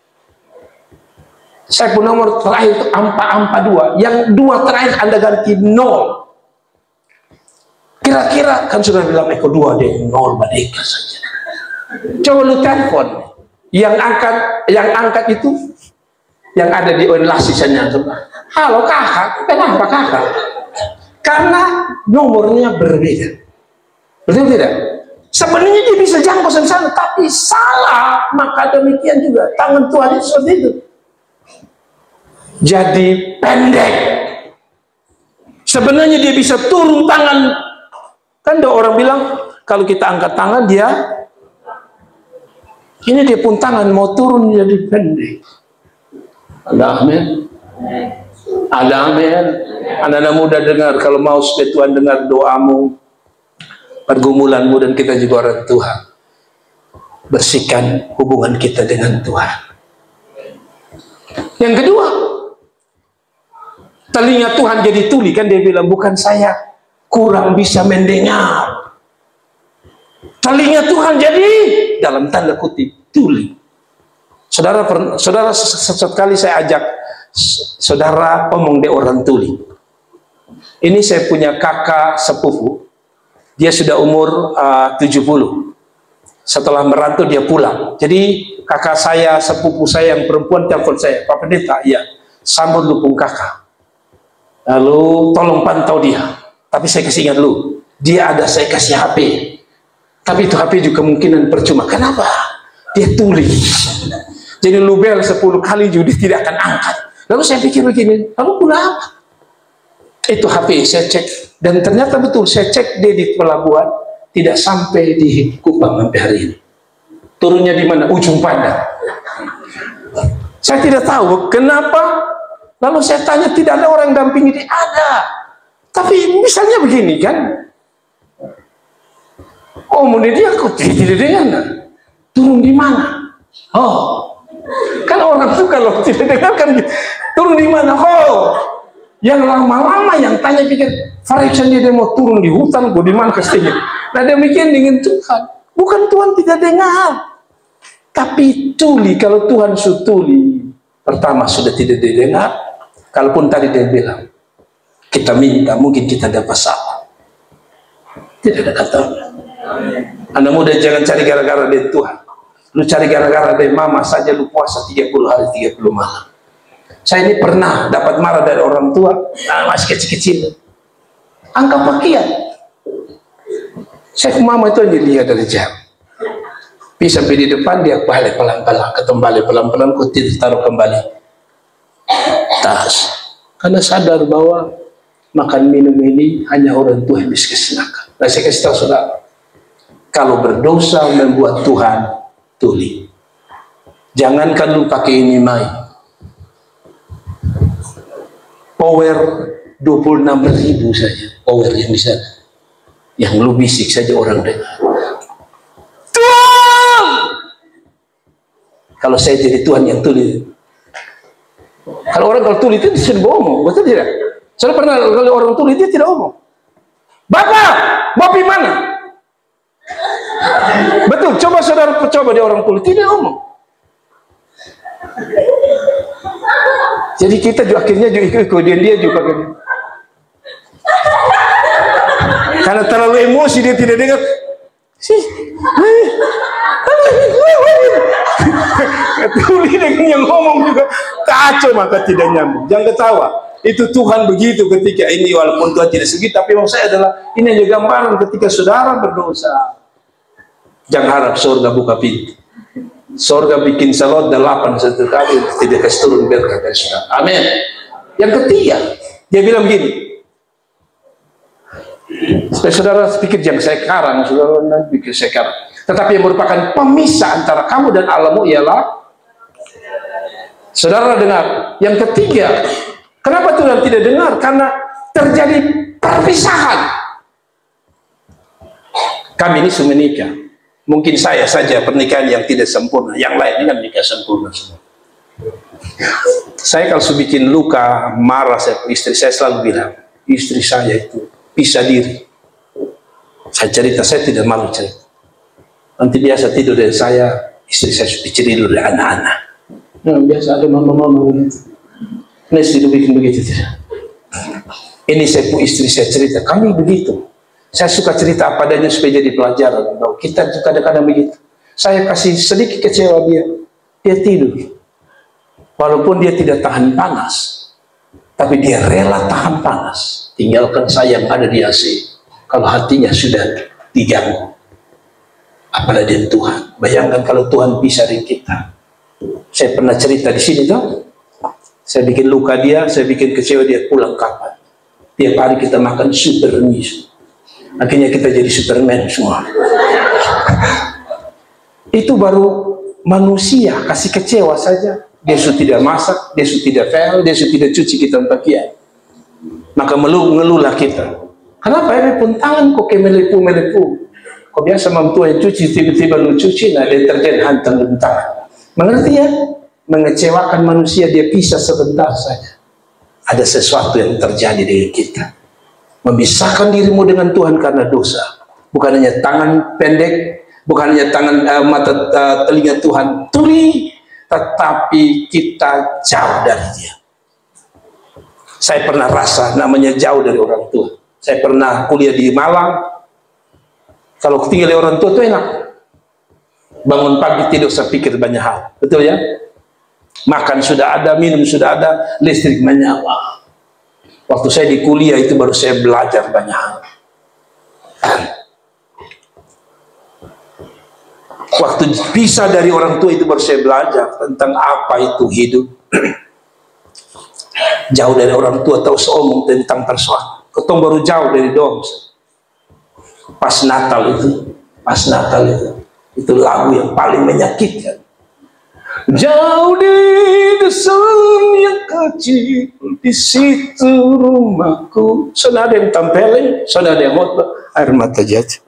Saya punya nomor terakhir itu ampa 2. Yang 2 terakhir Anda ganti 0. Kira-kira kan sudah bilang Eko 2 deh, 0 mereka saja. Coba lu telepon. Yang angkat itu yang ada di online sana. Halo kakak, kenapa kakak? Karena nomornya berbeda. Betul tidak? Sebenarnya dia bisa jangkau sana, tapi salah. Maka demikian juga tangan Tuhan itu seperti itu. Jadi pendek. Sebenarnya dia bisa turun tangan. Kan ada orang bilang kalau kita angkat tangan dia, ini dia pun tangan mau turun jadi pendek. Ada amin? Ada amin? Anak-anak muda dengar, kalau mau supaya Tuhan dengar doamu, pergumulanmu, dan kita juga orang Tuhan, bersihkan hubungan kita dengan Tuhan. Yang kedua, telinga Tuhan jadi tuli. Kan dia bilang, bukan saya kurang bisa mendengar, telinga Tuhan jadi dalam tanda kutip tuli. Saudara, sekali saya ajak saudara ngomong deh orang tuli. Ini saya punya kakak sepupu, dia sudah umur 70. Setelah merantau dia pulang. Jadi kakak saya, sepupu saya yang perempuan telepon saya, Pak Pendeta, ya, sambut dukung kakak. Lalu tolong pantau dia. Tapi saya kasih ingat lu, dia ada saya kasih HP. Tapi itu HP juga kemungkinan percuma. Kenapa? Dia tuli. Jadi lu bel 10 kali juga tidak akan angkat. Lalu saya pikir begini, lalu kenapa? Itu HP saya cek, dan ternyata betul, saya cek dia di pelabuhan, tidak sampai di Kupang sampai hari ini. Turunnya di mana? Ujung Pandang. Saya tidak tahu kenapa. Lalu saya tanya, tidak ada orang dampingi dia? Ada. Tapi misalnya begini kan, oh menurut dia kok tidak dengar, turun di mana? Oh, kan orang tuh kalau tidak dengar kan turun di mana? Oh, yang lama-lama yang tanya pikir Farizan dia mau turun di hutan, di mana kesini? Nah demikian dengan Tuhan, bukan Tuhan tidak dengar, tapi tuli. Kalau Tuhan tuli, pertama sudah tidak didengar. Kalaupun tadi dia bilang kita minta, mungkin kita dapat salah, tidak ada kata. Anak muda jangan cari gara-gara dari Tuhan. Lu cari gara-gara dari mama saja, lu puasa 30 hari 30 malam. Saya ini pernah dapat marah dari orang tua, masih kecil-kecil, angkat pakaian. Saya ke mama itu aja lihat dari jam. Bisa sampai di depan, dia balik pelan-pelan, kembali pelan-pelan, kutit taruh kembali tas. Karena sadar bahwa makan minum ini hanya orang tua yang bisa kesenangan. Nah, saya kasih tahu saudara, kalau berdosa membuat Tuhan tuli. Jangankan lu pakai ini mai, power 26.000 saja power yang di sana, yang lu bisik saja orang dengar. Tuhan, kalau saya jadi Tuhan yang tuli. Kalau orang kalau tuli itu disuruh ngomong, betul tidak? Saya pernah kalau orang tuli dia tidak ngomong. Bapak, mau pergi mana? Betul, coba saudara coba dia orang tuli tidak ngomong. Jadi kita juga akhirnya juga ikut dia juga gini. Karena terlalu emosi dia tidak dengar. Tuli dengan yang ngomong juga kacau, maka tidak nyambung. Jangan ketawa. Itu Tuhan begitu ketika ini, walaupun Tuhan tidak segitu, tapi maksud saya adalah ini hanya gambaran ketika saudara berdosa. Jangan harap surga buka pintu. Surga bikin salot 8 satu kali, tidak kasih turun berkah dari saudara. Amin. Yang ketiga, dia bilang begini. Supaya saudara pikir jangan saya karang, saudara pikir saya karang. Tetapi yang merupakan pemisah antara kamu dan Allahmu ialah, saudara dengar, yang ketiga, kenapa Tuhan tidak dengar? Karena terjadi perpisahan. Kami ini sudah menikah. Mungkin saya saja pernikahan yang tidak sempurna, yang lain ini kan nikah sempurna semua. Saya kalau bikin luka, marah saya, istri saya selalu bilang, istri saya itu pisah diri. Saya cerita, saya tidak malu cerita. Nanti biasa tidur dari saya, istri saya sudah tidur dari anak-anak. Nah, biasa ada mama-mama begitu. Ini sudah bikin begitu tidak. Ini saya pun istri saya cerita, kami begitu. Saya suka cerita apa adanya supaya jadi pelajaran. Kita kadang-kadang begitu. Saya kasih sedikit kecewa dia tidur. Walaupun dia tidak tahan panas, tapi dia rela tahan panas. Tinggalkan saya yang ada di AC. Kalau hatinya sudah diganggu. Apalagi Tuhan. Bayangkan kalau Tuhan bisa dari kita. Saya pernah cerita di sini tuh. Saya bikin luka dia, saya bikin kecewa dia, pulang kapan. Tiap hari kita makan super mie. Akhirnya kita jadi Superman semua. Itu baru manusia kasih kecewa saja. dia sudah tidak masak, dia sudah tidak fail, dia sudah tidak cuci kita pakaian. Maka ngeluhlah kita. Kenapa ini pun tangan kok kayak melepuh-melepuh? Kok biasa mampu yang cuci, tiba-tiba lu cuci, nah deterjen hantam di tangan. Mengerti ya? Mengecewakan manusia, dia pisah sebentar saja. Ada sesuatu yang terjadi dengan kita. Memisahkan dirimu dengan Tuhan karena dosa. Bukan hanya tangan pendek, bukan hanya tangan mata telinga Tuhan tuli, tetapi kita jauh dari Dia. Saya pernah rasa namanya jauh dari orang tua. Saya pernah kuliah di Malang. Kalau tinggal orang tua itu enak. Bangun pagi tidak usah pikir banyak hal. Betul ya? Makan sudah ada, minum sudah ada, listrik menyala. Waktu saya di kuliah itu baru saya belajar banyak hal. Waktu pisah dari orang tua itu baru saya belajar tentang apa itu hidup. Jauh dari orang tua tahu seomong tentang persoalan. Ketemu baru jauh dari dom. Pas Natal itu lagu yang paling menyakitkan. Jauh di dusun yang kecil, di situ rumahku. Sudah ada yang tampelin, sudah ada yang khotbah, air mata jatuh.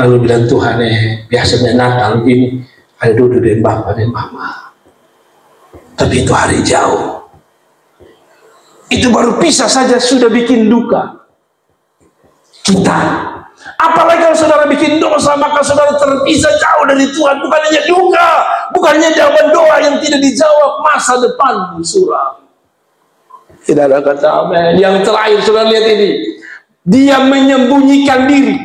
Lalu bilang Tuhan, biasanya Natal begini, ada duduk dengan bapak dan mama. Tapi itu hari jauh. Itu baru pisah saja sudah bikin duka. Kita, apalagi kalau saudara bikin dosa, maka saudara terpisah jauh dari Tuhan. Bukan hanya duka, bukan hanya jawaban doa yang tidak dijawab, masa depan suram. Tidak ada kata amin. Yang terakhir saudara lihat ini, dia menyembunyikan diri.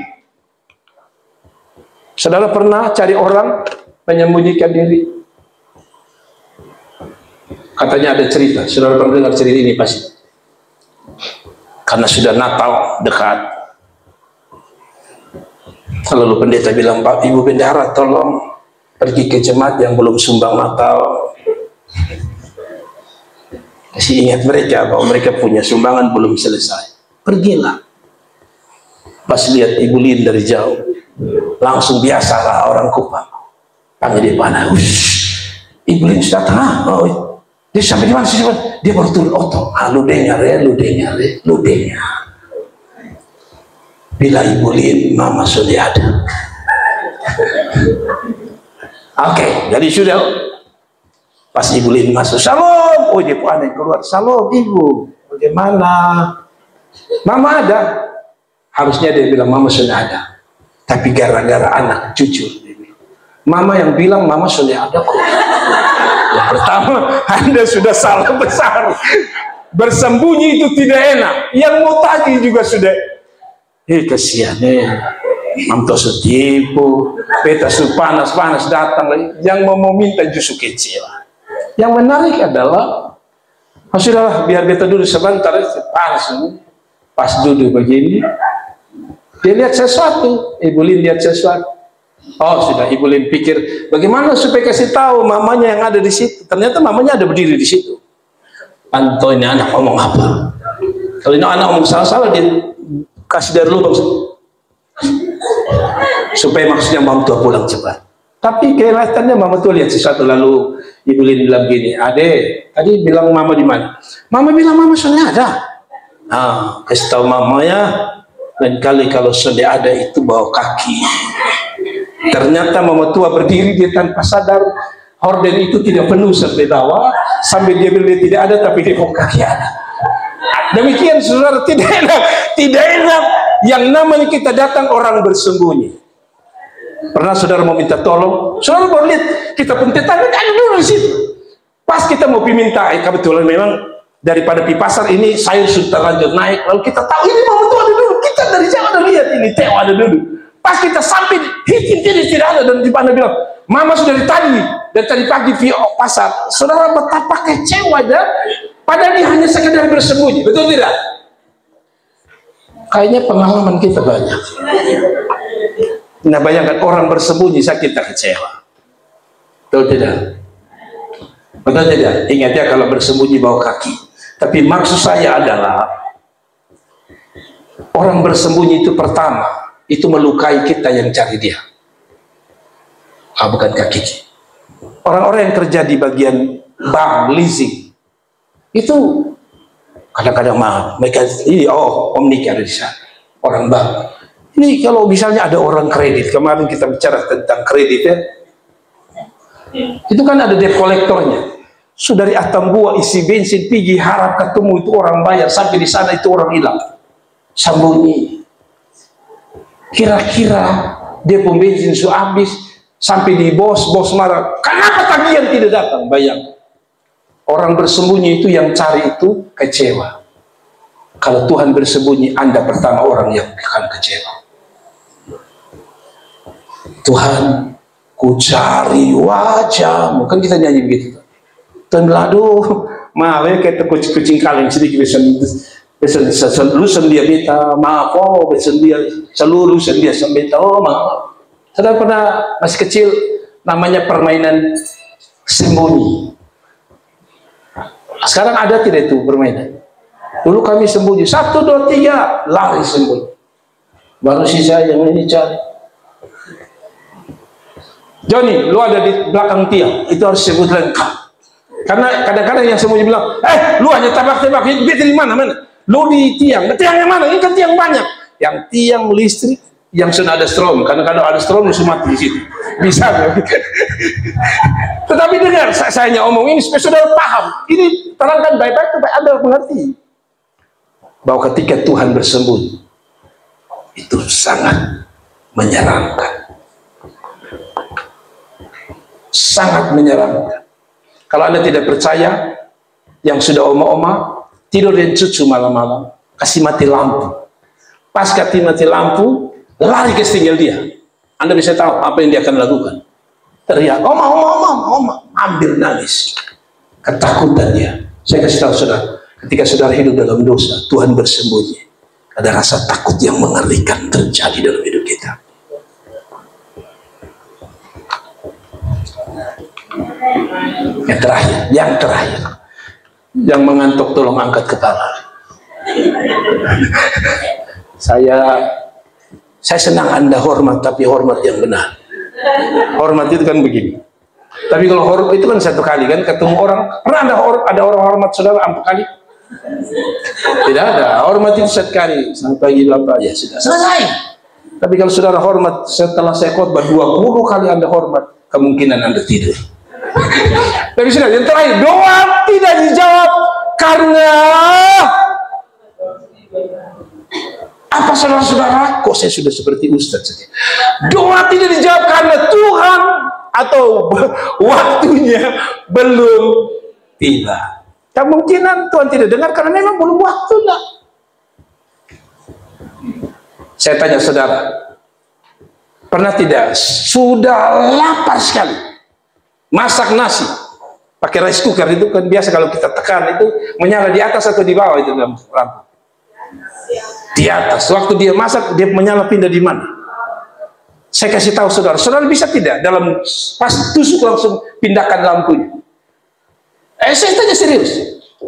Saudara pernah cari orang menyembunyikan diri? Katanya ada cerita, saudara pernah dengar cerita ini pasti. Karena sudah Natal dekat. Lalu pendeta bilang, Pak, Ibu Bendahara tolong pergi ke jemaat yang belum sumbang Natal. Kasih ingat mereka bahwa mereka punya sumbangan belum selesai. Pergilah. Pas lihat Ibu Lin dari jauh, langsung biasalah orang Kupang. Panggil dia panah. Ibu Lin sudah tengah. Dia sampai di mana sih? Dia baru turun otot. Lu dengar ya, lu dengar ya, lu dengar. Bila Ibu Lin, Mama sudah ada. Oke, jadi sudah. Pas Ibu Lin masuk, Salam. Oh, dia pun aneh keluar. Salam, Ibu. Bagaimana? Mama ada. Harusnya dia bilang Mama sudah ada. Tapi gara-gara anak jujur. Mama yang bilang Mama sudah ada kok. Yang pertama, Anda sudah salah besar. Bersembunyi itu tidak enak. Yang mau tagih juga sudah. Kasihan Mamto setipu, beta su panas datang lagi. Yang mau minta justru kecil. Yang menarik adalah, sudahlah biar beta duduk sebentar, panas. Pas duduk begini, dia lihat sesuatu. Ibu Lin lihat sesuatu. Oh sudah, Ibu Lin pikir bagaimana supaya kasih tahu mamanya yang ada di situ. Ternyata mamanya ada berdiri di situ. Pantau ini anak ngomong apa? Kalau ini anak ngomong salah-salah, dia kasih dari lubang supaya maksudnya mama tua pulang cepat. Tapi kelihatannya mama tua lihat sesuatu. Lalu Ibu Lin bilang gini, Ade, tadi bilang mama di mana? Mama bilang mama sudah ada. Kasih tahu mamanya. Dan kali kalau sudah ada itu bawa kaki. Ternyata mama tua berdiri, dia tanpa sadar horden itu tidak penuh sampai bawah, sampai dia bilang dia tidak ada, tapi dia bawa kaki ada. Demikian saudara, tidak enak. Yang namanya kita datang orang bersembunyi. Pernah saudara mau minta tolong, saudara baru lihat kita pun tetangga ada dulu di situ. Pas kita mau minta, kebetulan memang daripada di pasar ini sayur sudah terlanjur naik, lalu kita tahu ini mama tua ada dulu, kita dari jauh ada lihat ini Teo ada dulu. Pas kita sampai hitin tidak ada, dan di mana bilang mama sudah dari tadi pagi di pasar. Saudara betapa kecewa aja, padahal dia hanya sekedar bersembunyi, betul tidak? Kayaknya pengalaman kita banyak. Nah, bayangkan orang bersembunyi saat kita kecewa. Betul tidak? Betul tidak? Ingat ya, kalau bersembunyi bawa kaki. Tapi maksud saya adalah orang bersembunyi itu pertama itu melukai kita yang cari dia. Bukan kaki. Orang-orang yang kerja di bagian bank, leasing, itu kadang-kadang mereka ini, Om Niki ada di sana, orang bank. Ini kalau misalnya ada orang kredit, kemarin kita bicara tentang kredit ya, itu kan ada debt kolektornya. Sudah dari Atambua isi bensin pergi harap ketemu itu orang bayar, sampai di sana itu orang hilang, sembunyi. Kira-kira dia pom bensin sudah habis, sampai di bos marah, kenapa tagihan tidak datang? Bayang, orang bersembunyi itu yang cari itu kecewa. Kalau Tuhan bersembunyi, Anda pertama orang yang akan kecewa. Tuhan, ku cari wajahmu, kan kita nyanyi begitu. Tuhan bilang, aduh, maaf ya, kayak kucing kaleng sedikit lu sendia beta, maaf, oh, seluruh sendia beta, oh, maaf. Saudara pernah masih kecil namanya permainan sembunyi. Sekarang ada tidak itu permainan? Dulu kami sembunyi 1, 2, 3 lari sembunyi. Baru sisa yang ini cari. Johnny, lu ada di belakang tiang, itu harus sebut lengkap. Karena kadang-kadang yang sembunyi bilang, lu hanya tebak-tebak, beta di mana? Lu di tiang yang mana? Ini kan tiang banyak. Yang tiang listrik, yang sudah ada strom, karena kalau ada strom langsung mati di situ, bisa. Tetapi dengar, saya hanya omong ini supaya saudara paham. Ini terangkan baik-baik supaya Anda mengerti bahwa ketika Tuhan bersembunyi itu sangat menyeramkan, sangat menyeramkan. Kalau Anda tidak percaya, yang sudah oma-oma tidur dan cucu malam-malam, kasih mati lampu. Pas kasih mati lampu, lari ke singgil dia. Anda bisa tahu apa yang dia akan lakukan. Teriak, oma, ambil nangis. Ketakutan dia. Saya kasih tahu saudara, ketika saudara hidup dalam dosa, Tuhan bersembunyi. Ada rasa takut yang mengerikan terjadi dalam hidup kita. Yang terakhir, yang mengantuk tolong angkat kepala. Saya senang Anda hormat, tapi hormat yang benar. Hormat itu kan begini. Tapi kalau hormat itu kan satu kali kan ketemu orang. Pernah ada orang hormat saudara 4 kali? Tidak ada. Hormat itu satu kali. Selamat pagi Bapak, ya sudah selesai. Tapi kalau saudara hormat setelah saya khotbah 20 kali Anda hormat, kemungkinan Anda tidur. Tapi sudah, yang terakhir, doa tidak dijawab karena apa saudara-saudara? Kok saya sudah seperti Ustadz saja? Doa tidak dijawab karena Tuhan atau waktunya belum tiba. Kemungkinan Tuhan tidak dengar karena memang belum waktunya. Saya tanya saudara, pernah tidak sudah lapar sekali masak nasi pakai rice cooker? Itu kan biasa kalau kita tekan itu menyala di atas atau di bawah itu dalam lampu. Di atas. Waktu dia masak dia menyala pindah di mana? Saya kasih tahu saudara, saudara bisa tidak dalam pas tusuk langsung pindahkan lampunya? Saya tanya serius,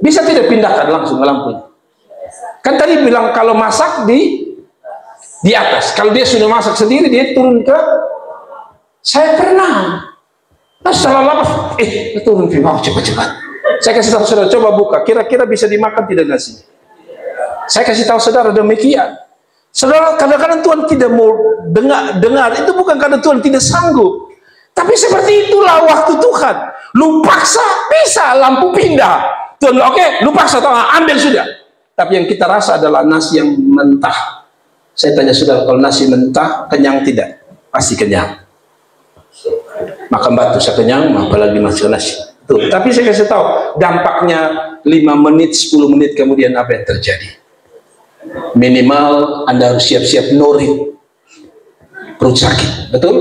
bisa tidak pindahkan langsung lampunya? Kan tadi bilang kalau masak di atas, kalau dia sudah masak sendiri dia turun ke. Saya pernah. Nah, setelah lama, turun di bawah cepat-cepat. Saya kasih tahu saudara, coba buka, kira-kira bisa dimakan tidak nasi? Saya kasih tahu saudara demikian. Saudara, kadang-kadang Tuhan tidak mau dengar, itu bukan karena Tuhan tidak sanggup. Tapi seperti itulah waktu Tuhan. Lu paksa, bisa lampu pindah. Tuhan, oke, lu paksa, ambil sudah. Tapi yang kita rasa adalah nasi yang mentah. Saya tanya saudara, kalau nasi mentah, kenyang tidak? Pasti kenyang. Makan batu saya kenyang, apalagi makan nasi. Tuh. Tapi saya kasih tahu dampaknya 5 menit, 10 menit kemudian apa yang terjadi. Minimal Anda harus siap-siap norit, perut sakit, betul?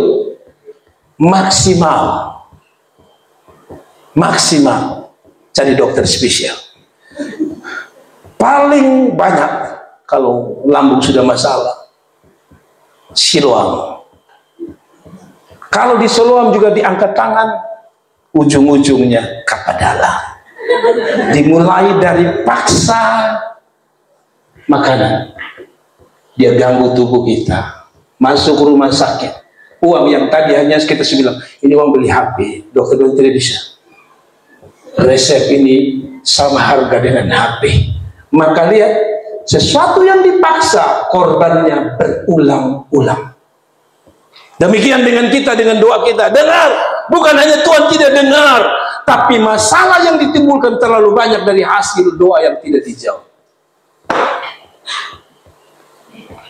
Maksimal cari dokter spesial. Paling banyak kalau lambung sudah masalah, siloam. Kalau di siloam juga diangkat tangan, ujung-ujungnya kapadala. Dimulai dari paksa makanan, dia ganggu tubuh kita, masuk rumah sakit, Uang yang tadi hanya kita bilang, ini uang beli HP, dokter bilang tidak bisa. Resep ini sama harga dengan HP. Maka lihat, sesuatu yang dipaksa, korbannya berulang-ulang. Demikian dengan kita, dengan doa kita. Dengar, bukan hanya Tuhan tidak dengar, tapi masalah yang ditimbulkan terlalu banyak dari hasil doa yang tidak dijawab.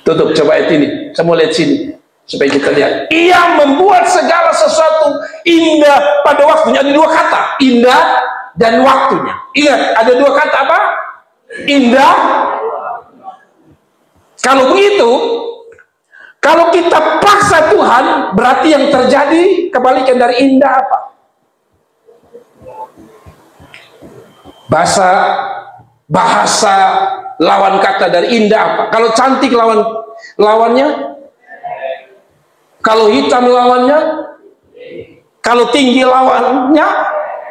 Tutup, coba ayat ini. Saya mau lihat sini supaya kita lihat. Ia membuat segala sesuatu indah pada waktunya. Ada dua kata, indah dan waktunya. Ingat, ada dua kata apa? Indah. Kalau begitu, kalau kita paksa Tuhan, berarti yang terjadi kebalikan dari indah apa? Bahasa lawan kata dari indah apa? Kalau cantik lawannya, kalau hitam lawannya, kalau tinggi lawannya.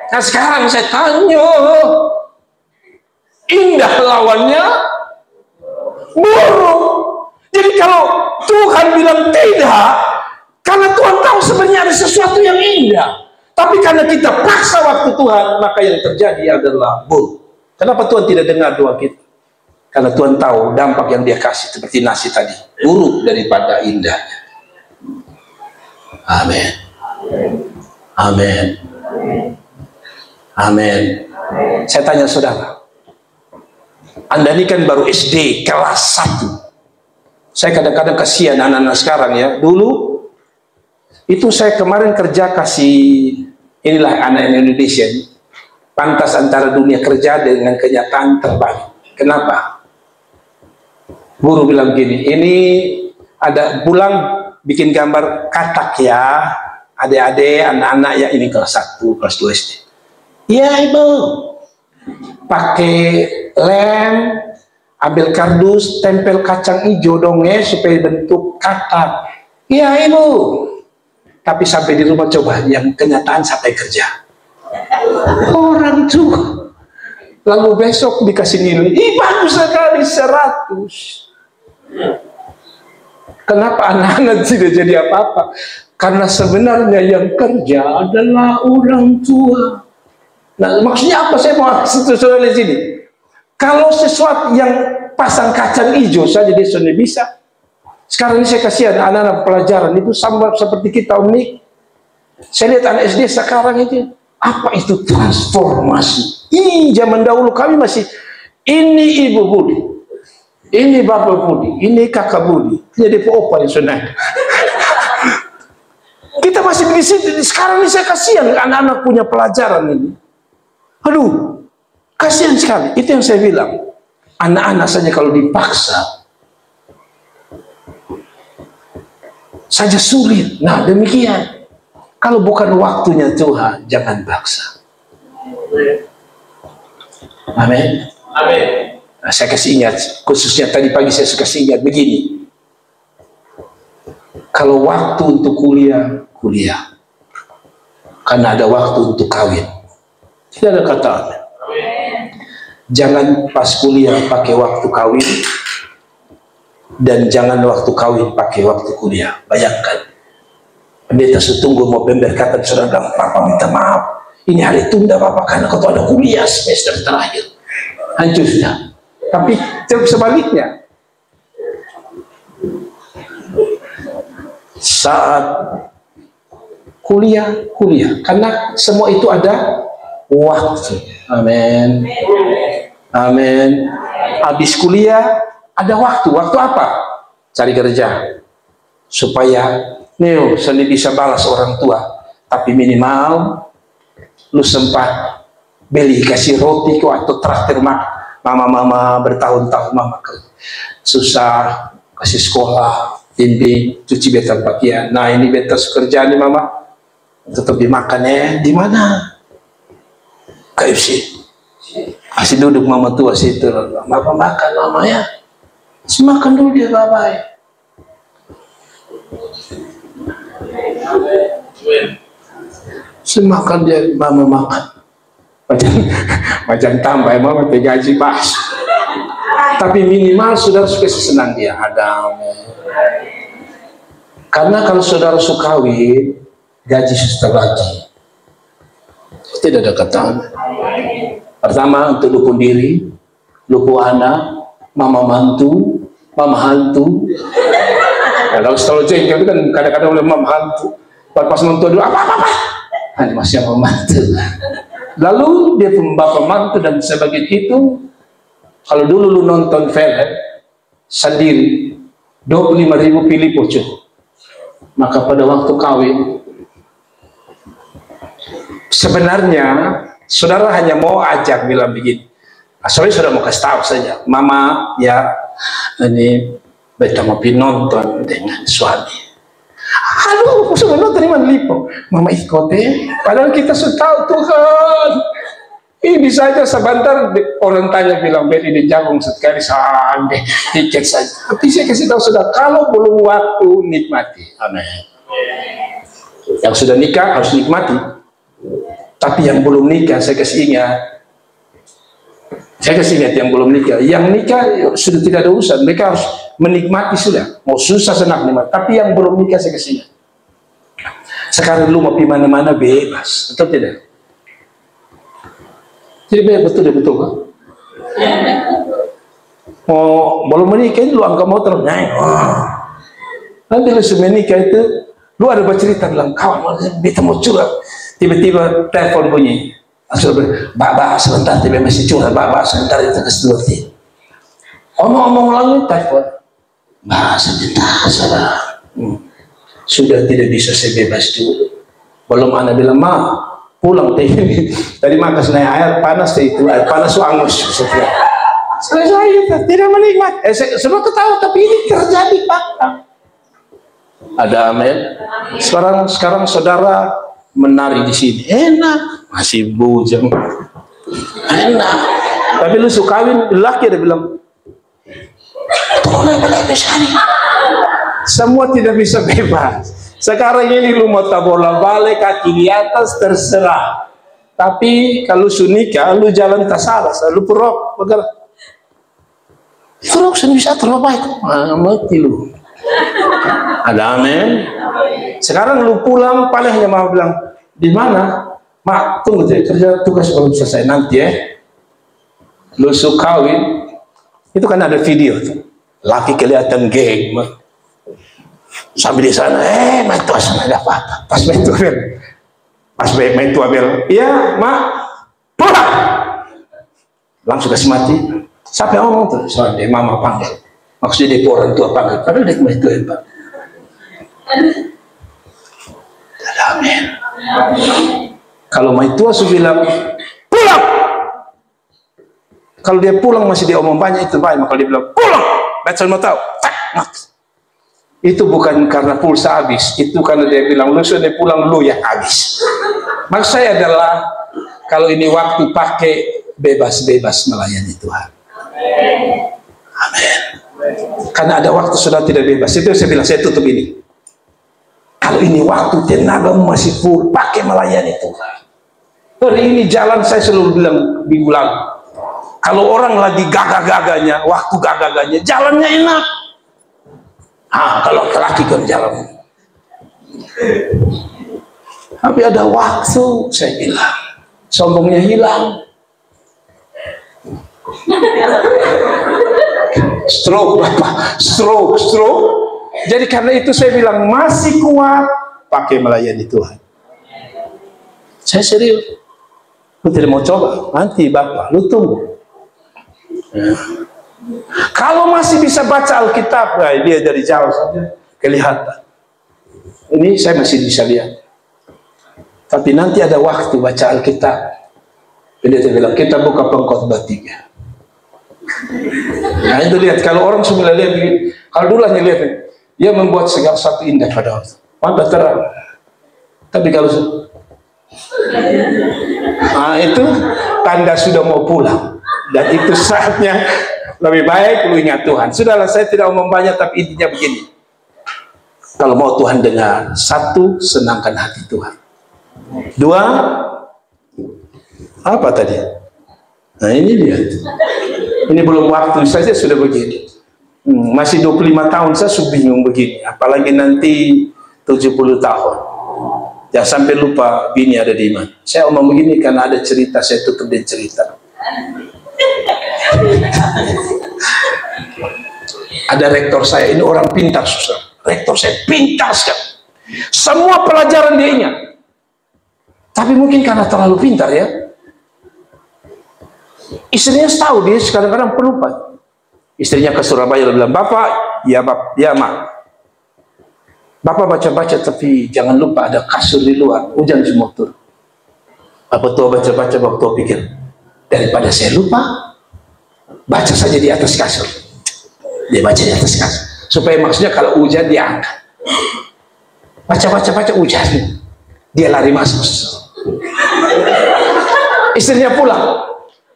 Nah sekarang saya tanya, indah lawannya buruk. Jadi kalau Tuhan bilang tidak, karena Tuhan tahu sebenarnya ada sesuatu yang indah, tapi karena kita paksa waktu Tuhan, maka yang terjadi adalah buruk. Kenapa Tuhan tidak dengar doa kita? Karena Tuhan tahu dampak yang dia kasih seperti nasi tadi, buruk daripada indahnya. Amin. Amin. Amin. Saya tanya saudara, Anda ini kan baru SD kelas 1. Saya kadang-kadang kasihan anak-anak sekarang ya. Dulu itu saya kemarin kerja kasih, inilah anak Indonesia ini, pantas antara dunia kerja dengan kenyataan terbalik. Kenapa? Guru bilang gini, ini ada pulang bikin gambar katak ya, adik-adik, anak-anak ya, ini kelas 1, kelas 2 SD. Iya ibu, pakai lem, ambil kardus, tempel kacang hijau dong ya, supaya bentuk katak. Iya ibu. Tapi sampai di rumah coba, yang kenyataan sampai kerja. Orang tuh. Lalu besok dikasih nilai, ih bagus sekali 100. Kenapa anak-anak tidak jadi apa-apa? Karena sebenarnya yang kerja adalah orang tua. Nah, maksudnya apa? Saya mau saudara di sini. Kalau sesuatu yang pasang kacang hijau saja dia sudah bisa. Sekarang ini saya kasihan anak-anak pelajaran itu sama seperti kita unik. Saya lihat anak SD sekarang itu, apa itu transformasi? Ini zaman dahulu kami masih, ini Ibu Budi, ini Bapak Budi, ini Kakak Budi, jadi opa yang sudah. Kita masih di sini. Sekarang ini saya kasihan anak-anak punya pelajaran ini. Aduh, kasihan sekali. Itu yang saya bilang. Anak-anak saja kalau dipaksa saja sulit. Nah demikian. Kalau bukan waktunya Tuhan, jangan paksa. Amin. Amin. Nah, saya kasih ingat, khususnya tadi pagi saya kasih ingat begini. Kalau waktu untuk kuliah, kuliah. Karena ada waktu untuk kawin. Tidak ada kata. Jangan pas kuliah pakai waktu kawin, dan jangan waktu kawin pakai waktu kuliah. Bayangkan, pendeta setunggu mau pemberkatan sudah bilang, Papa minta maaf, ini hari tunda Papa karena kau ada kuliah semester terakhir. Hancur sudah. Tapi sebaliknya, saat kuliah, karena semua itu ada waktu. Amin. Amin. Habis kuliah ada waktu. Waktu apa? Cari kerja. Supaya Neo sendiri bisa balas orang tua. Tapi minimal lu sempat beli kasih roti atau traktir mama bertahun-tahun mama susah kasih sekolah, bimbing, cuci beta pakaian. Nah ini beta kerja nih mama, tetap dimakan ya. Di mana? KFC. Kasih duduk mama tua situ, Bapak makan mama ya. Makan dulu dia bapak ya. Semakan dia mama makan. Macam tambah mama gaji pas. Tapi minimal sudah suka senang dia. Ada Karena kalau saudara sukawin, gaji suster lagi. Tidak ada kata. Pertama untuk lupu diri, lupu anak, mama mantu, mama hantu. Kalau selalu jengkel itu kan kadang-kadang oleh mama hantu. Pas nonton dulu apa-apa. Ini masih mama mantu. Lalu dia pun bapak mantu dan sebagai itu. Kalau dulu lu nonton film sendiri 25.000 pilih pocong. Maka pada waktu kawin sebenarnya saudara hanya mau ajak bilang begini. Sorry sudah mau kasih tahu saja. Mama ya ini beta mau nonton dengan suami. Aduh, sudah nonton di mana lipo? Mama ikut padahal kita sudah tahu Tuhan. Ini saja sebentar orang tanya bilang beli di jagung sekali sampai tiket saja. Tapi saya kasih tahu sudah kalau belum waktu nikmati. Amin. Yang sudah nikah harus nikmati. Tapi yang belum nikah saya kasih ingat. Saya kasih ingat yang belum nikah. Yang nikah sudah tidak ada urusan. Mereka harus menikmati sudah. Mau susah senang nikmat. Tapi yang belum nikah saya kasih ingat. Sekarang lu mau pergi mana-mana bebas. Betul tidak? Jadi betul kan? Oh, belum menikah lu angkat motor naik. Nanti lu sudah menikah itu, lu ada bercerita bilang kawan, kita mau curhat. Tiba-tiba telepon bunyi. Langsung Bapak sebentar, tiba masih curhat. Bapak sebentar itu keseluruhan. Omong-omong lagi telepon. Sebentar saudara. Sudah tidak bisa saya bebas dulu. Belum anak bilang pulang tadi makas naik air panas itu air panas angus saya tidak menikmati semua ketawa tapi ini terjadi fakta. Ada amin. Sekarang saudara menari di sini enak masih bujang enak tapi lu suka kawin laki ada bilang semua tidak bisa bebas. Sekarang ini lu mau bola balik kaki di atas terserah. Tapi kalau sunika lu jalan tak salah, lu perok bergerak. Perok bisa terbaik. Mati lu. Ada amin. Sekarang lu pulang paling hanya mau bilang di mana? Mak tunggu kerja tugas belum selesai nanti ya. Lu kawin itu kan ada video tuh. Laki kelihatan geng. Sampai di sana, mentua sana ada apa-apa. Pas mentua bel, iya mak, pulang. Langsung kasih mati. Siapa yang ngomong tuh? Soalnya mama panggil. Maksudnya dia orang tua panggil. Padahal dia mentua yang panggil. Amin. Kalau mentua sudah bilang, pulang. Kalau dia pulang masih dia omong banyak itu baik. Maka dia bilang, pulang. Betul mau tahu. Itu bukan karena pulsa habis, itu karena dia bilang lu sudah pulang lu yang habis. Maksud saya adalah kalau ini waktu pakai bebas-bebas melayani Tuhan. Amin. Karena ada waktu sudah tidak bebas. Itu saya bilang saya tutup ini. Kalau ini waktu tenagamu masih full pakai melayani Tuhan. Hari ini jalan saya selalu bilang minggu lalu. Kalau orang lagi gagah-gagahnya, waktu gagah-gagahnya, jalannya enak. Kalau laki kan jalan. Tapi ada waktu saya bilang sombongnya hilang. Stroke Bapak, stroke. Jadi karena itu saya bilang masih kuat pakai melayani Tuhan. Saya serius. Lu tidak mau coba? Nanti Bapak, lu tunggu. Kalau masih bisa baca Alkitab, dia dari jauh saja kelihatan. Ini saya masih bisa lihat. Tapi nanti ada waktu baca Alkitab. Dia bilang kita buka Pengkhotbah 3. Nah itu lihat kalau orang semula lihat, kalau dulu hanya lihat, dia membuat segala satu indah pada waktu. Pada terang. Tapi kalau itu tanda sudah mau pulang. Dan itu saatnya lebih baik lu ingat Tuhan. Sudahlah saya tidak mau banyak tapi intinya begini. Kalau mau Tuhan dengar, satu, senangkan hati Tuhan. Dua, apa tadi? Nah ini dia. Ini belum waktu saja sudah begini. Masih 25 tahun saya sudah bingung begini, apalagi nanti 70 tahun. Jangan sampai lupa bini ada di mana. Saya omong begini karena ada cerita, saya tutup dia cerita. Ada rektor saya, ini orang pintar susah. Rektor saya pintar sekali. Semua pelajaran dia ingat. Tapi mungkin karena terlalu pintar ya. Istrinya tahu dia kadang-kadang pelupa. Istrinya ke Surabaya bilang, "Bapak, ya Mak. Bapak baca-baca tapi jangan lupa ada kasur di luar, hujan semua turun." Bapak tua baca-baca, Bapak tua pikir, daripada saya lupa, baca saja di atas kasur. Dia baca di atas kasur. Supaya maksudnya kalau hujan dia angkat. Baca-baca hujan. Dia lari masuk. Istrinya pulang.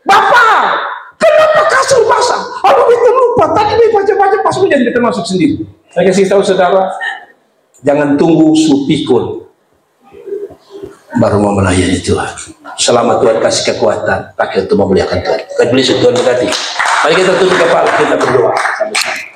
"Bapak, kenapa kasur basah?" "Aku itu lupa, tadi dia baca-baca pas hujan kita masuk sendiri." Saya kasih tahu saudara, jangan tunggu supikul baru mau melayani Tuhan. Selama Tuhan kasih kekuatan, pakai untuk memuliakan Tuhan. Tuhan berkati. Mari kita tutup kepala, kita berdoa sama-sama.